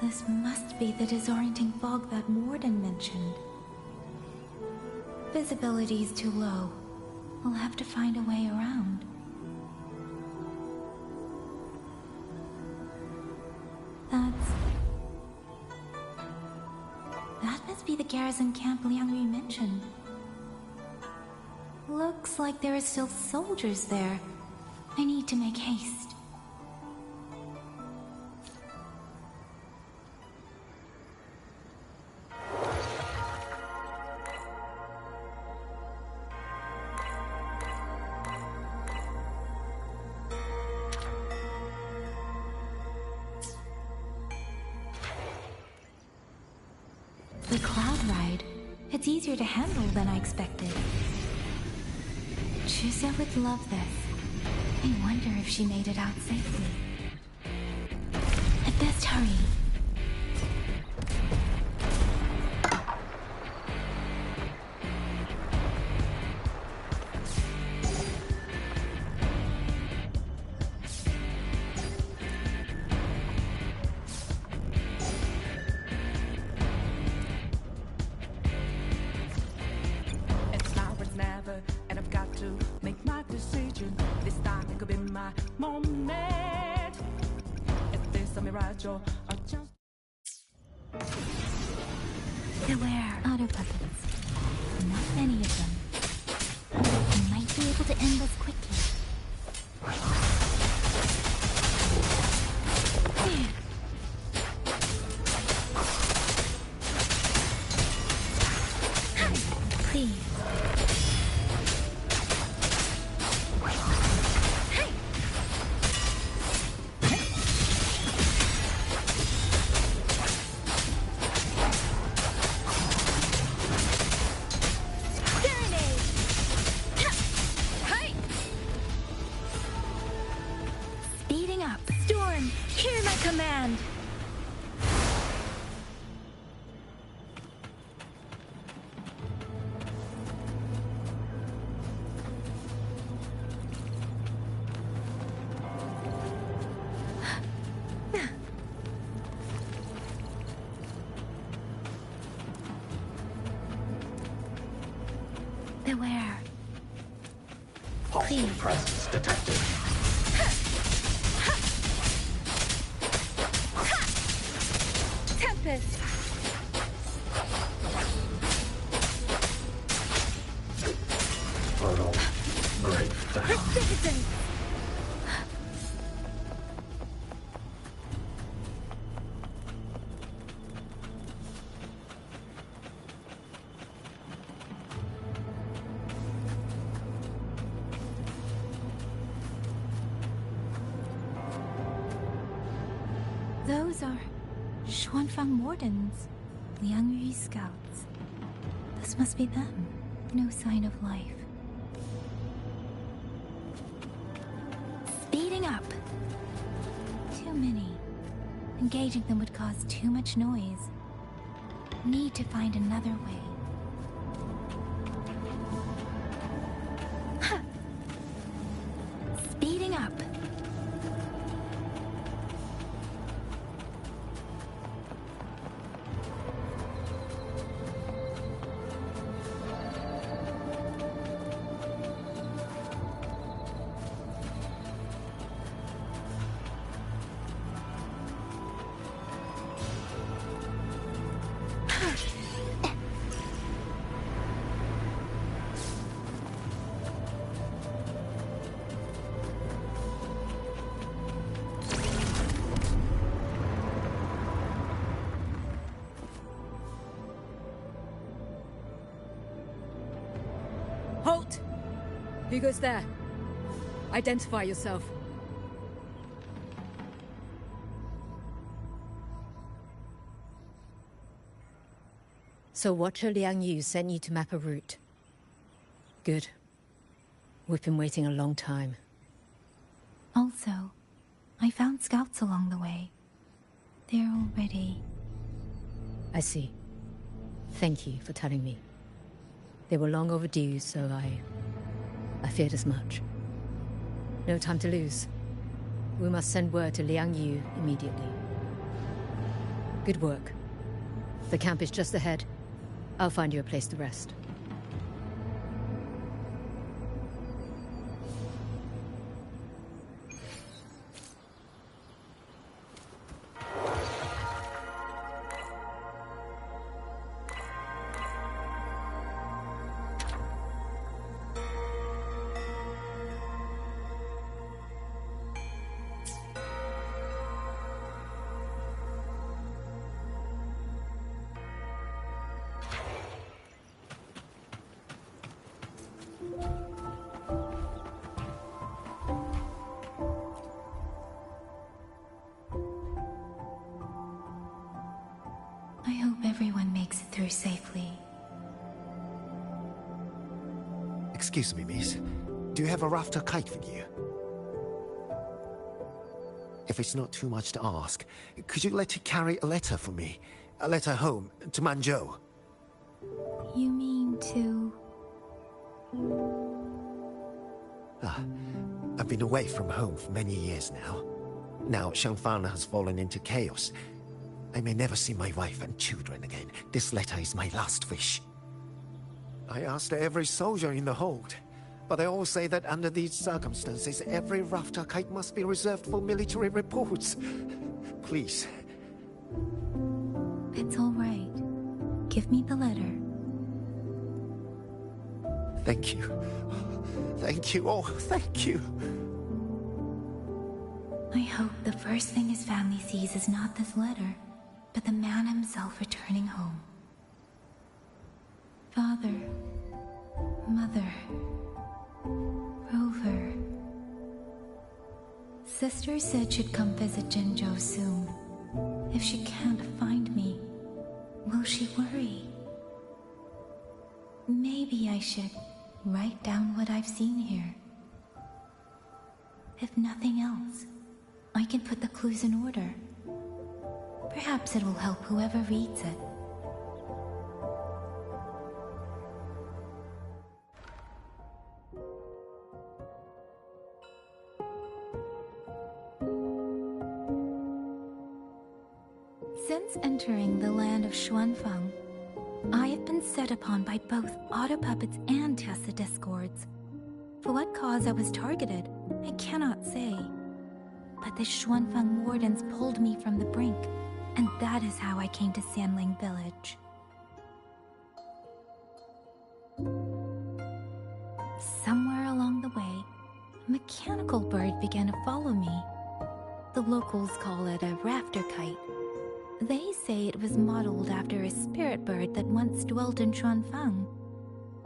This must be the disorienting fog that Morden mentioned. Visibility is too low. I'll have to find a way around. That must be the garrison camp Liangyu mentioned. Looks like there are still soldiers there. I need to make haste. The cloud ride. It's easier to handle than I expected. Chuzia would love this. I wonder if she made it out safely. I best hurry. It's now or it's never, and I've got to make my decision. This time it could be my moment. If this a mirage or just Beware, auto puppets. Not many of them. I might be able to end this quickly. Please. Speeding up. Storm, hear my command. Beware. Hostile presence detected. Tempest. Portal break down. Persistence. Those are Xuanfang Mordens, Liangyu scouts. This must be them. No sign of life. Speeding up. Too many. Engaging them would cause too much noise. Need to find another way. Huh. Speeding up. Halt! Who goes there? Identify yourself. So Watcher Liangyu sent you to map a route. Good. We've been waiting a long time. Also, I found scouts along the way. They're all ready. I see. Thank you for telling me. They were long overdue, so I feared as much. No time to lose. We must send word to Liang Yu immediately. Good work. The camp is just ahead. I'll find you a place to rest. I hope everyone makes it through safely. Excuse me, miss. Do you have a rafter kite with you? If it's not too much to ask, could you let her carry a letter for me? A letter home, to Manzhou. You mean to... I've been away from home for many years now. Now Shangfang has fallen into chaos. I may never see my wife and children again. This letter is my last wish. I asked every soldier in the hold, but they all say that under these circumstances, every rafter kite must be reserved for military reports. Please. It's all right. Give me the letter. Thank you. Thank you. Oh, thank you. I hope the first thing his family sees is not this letter, but the man himself returning home. Father, Mother, Rover. Sister said she'd come visit Jinzhou soon. If she can't find me, will she worry? Maybe I should write down what I've seen here. If nothing else, I can put the clues in order. Perhaps it will help whoever reads it. Since entering the land of Xuanfang, I have been set upon by both auto puppets and Tessa discords. For what cause I was targeted, I cannot say. But the Xuanfang wardens pulled me from the brink, and that is how I came to Sanling Village. Somewhere along the way, a mechanical bird began to follow me. The locals call it a rafter kite. They say it was modeled after a spirit bird that once dwelt in Xuanfang.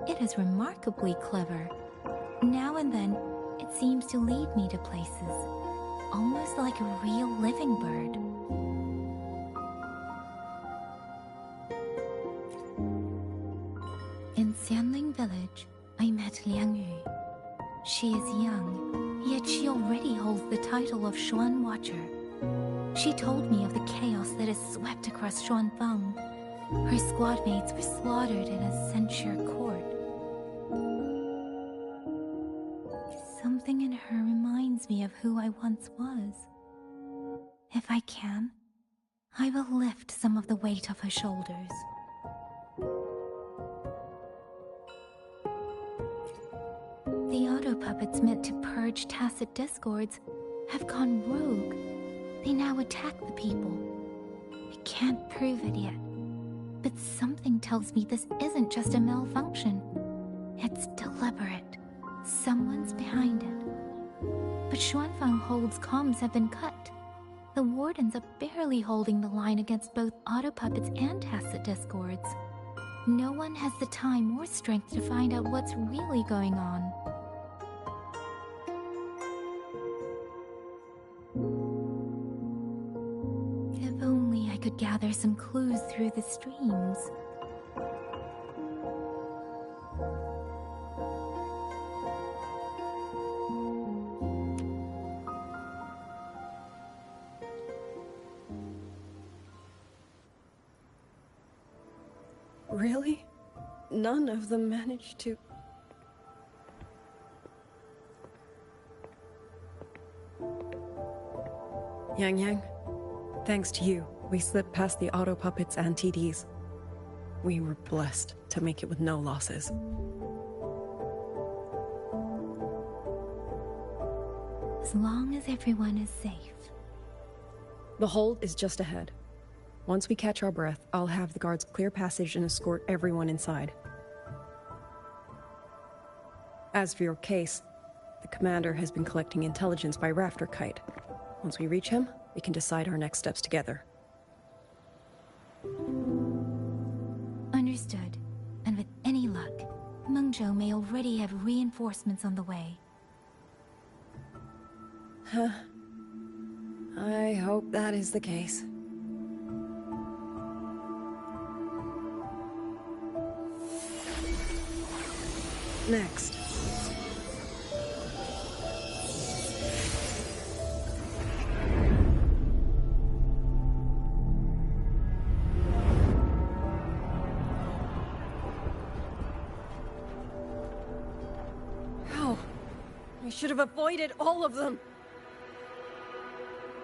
It is remarkably clever. Now and then, it seems to lead me to places, almost like a real living bird. In Sanling Village, I met Liang Yu. She is young, yet she already holds the title of Xuan Watcher. She told me of the chaos that has swept across Xuanfang. Her squad mates were slaughtered in a censure court. Something in her reminds me of who I once was. If I can, I will lift some of the weight off her shoulders. The auto puppets meant to purge tacit discords have gone rogue. They now attack the people. I can't prove it yet, but something tells me this isn't just a malfunction. It's deliberate. Someone's behind it. But Xuanfang Hold's comms have been cut. The wardens are barely holding the line against both auto puppets and tacit discords. No one has the time or strength to find out what's really going on. If only I could gather some clues through the streams. Really? None of them managed to... Yang Yang, thanks to you, we slipped past the auto puppets and TDs. We were blessed to make it with no losses. As long as everyone is safe. The hold is just ahead. Once we catch our breath, I'll have the guards clear passage and escort everyone inside. As for your case, the commander has been collecting intelligence by Rafter Kite. Once we reach him, we can decide our next steps together. Understood. And with any luck, Mengzhou may already have reinforcements on the way. Huh. I hope that is the case. Next. How? I should have avoided all of them.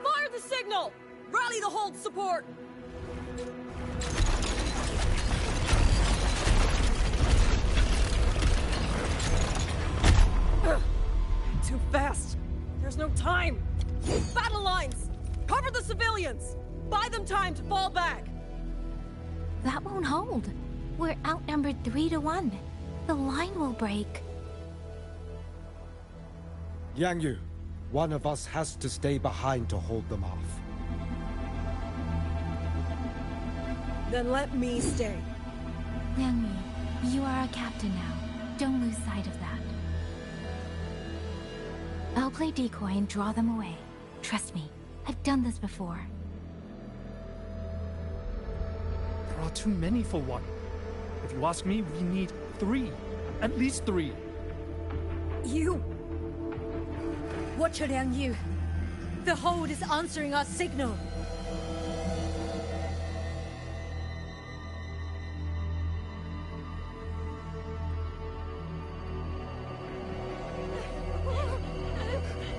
Fire the signal! Rally the hold support! Too fast. There's no time. Battle lines! Cover the civilians! Buy them time to fall back! That won't hold. We're outnumbered 3 to 1. The line will break. Yang Yu, one of us has to stay behind to hold them off. Then let me stay. Liang Yi, you are a captain now. Don't lose sight of that. I'll play decoy and draw them away. Trust me, I've done this before. There are too many for one. If you ask me, we need 3. At least 3. You! Watch her, Liang Yu. The hold is answering our signal.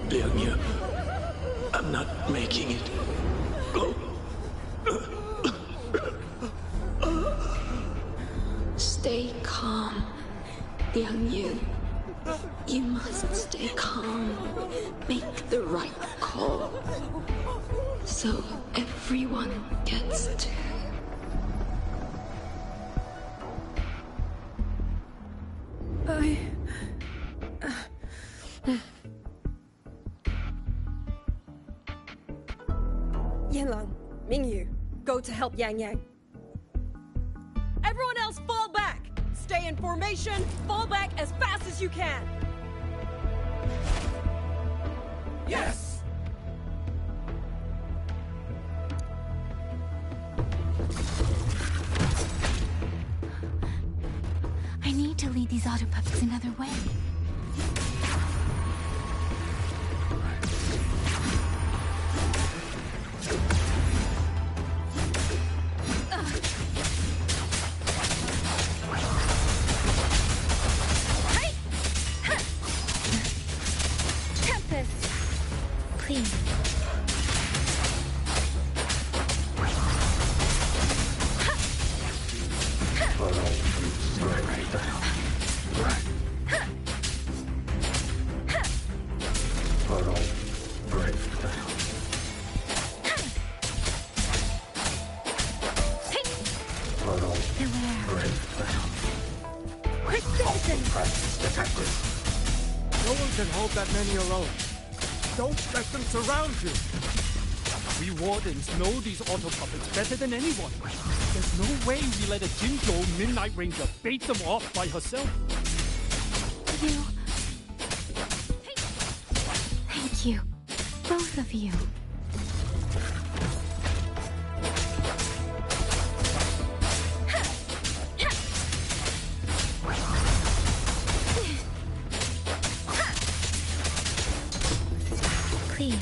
Liang Yu, I'm not making it. Go. Stay calm, Liang Yu. You must stay calm. Make the right call. So everyone gets to... Yanlang, Mingyu, go to help Yang Yang. Everyone else fall back! Stay in formation, fall back as fast as you can! Yes! I need to lead these auto puppets another way. Clean. No one can hold that many alone. Don't let them surround you! We wardens know these auto puppets better than anyone. There's no way we let a Jinzhou Midnight Ranger bait them off by herself. You... Thank you. Both of you. Clean.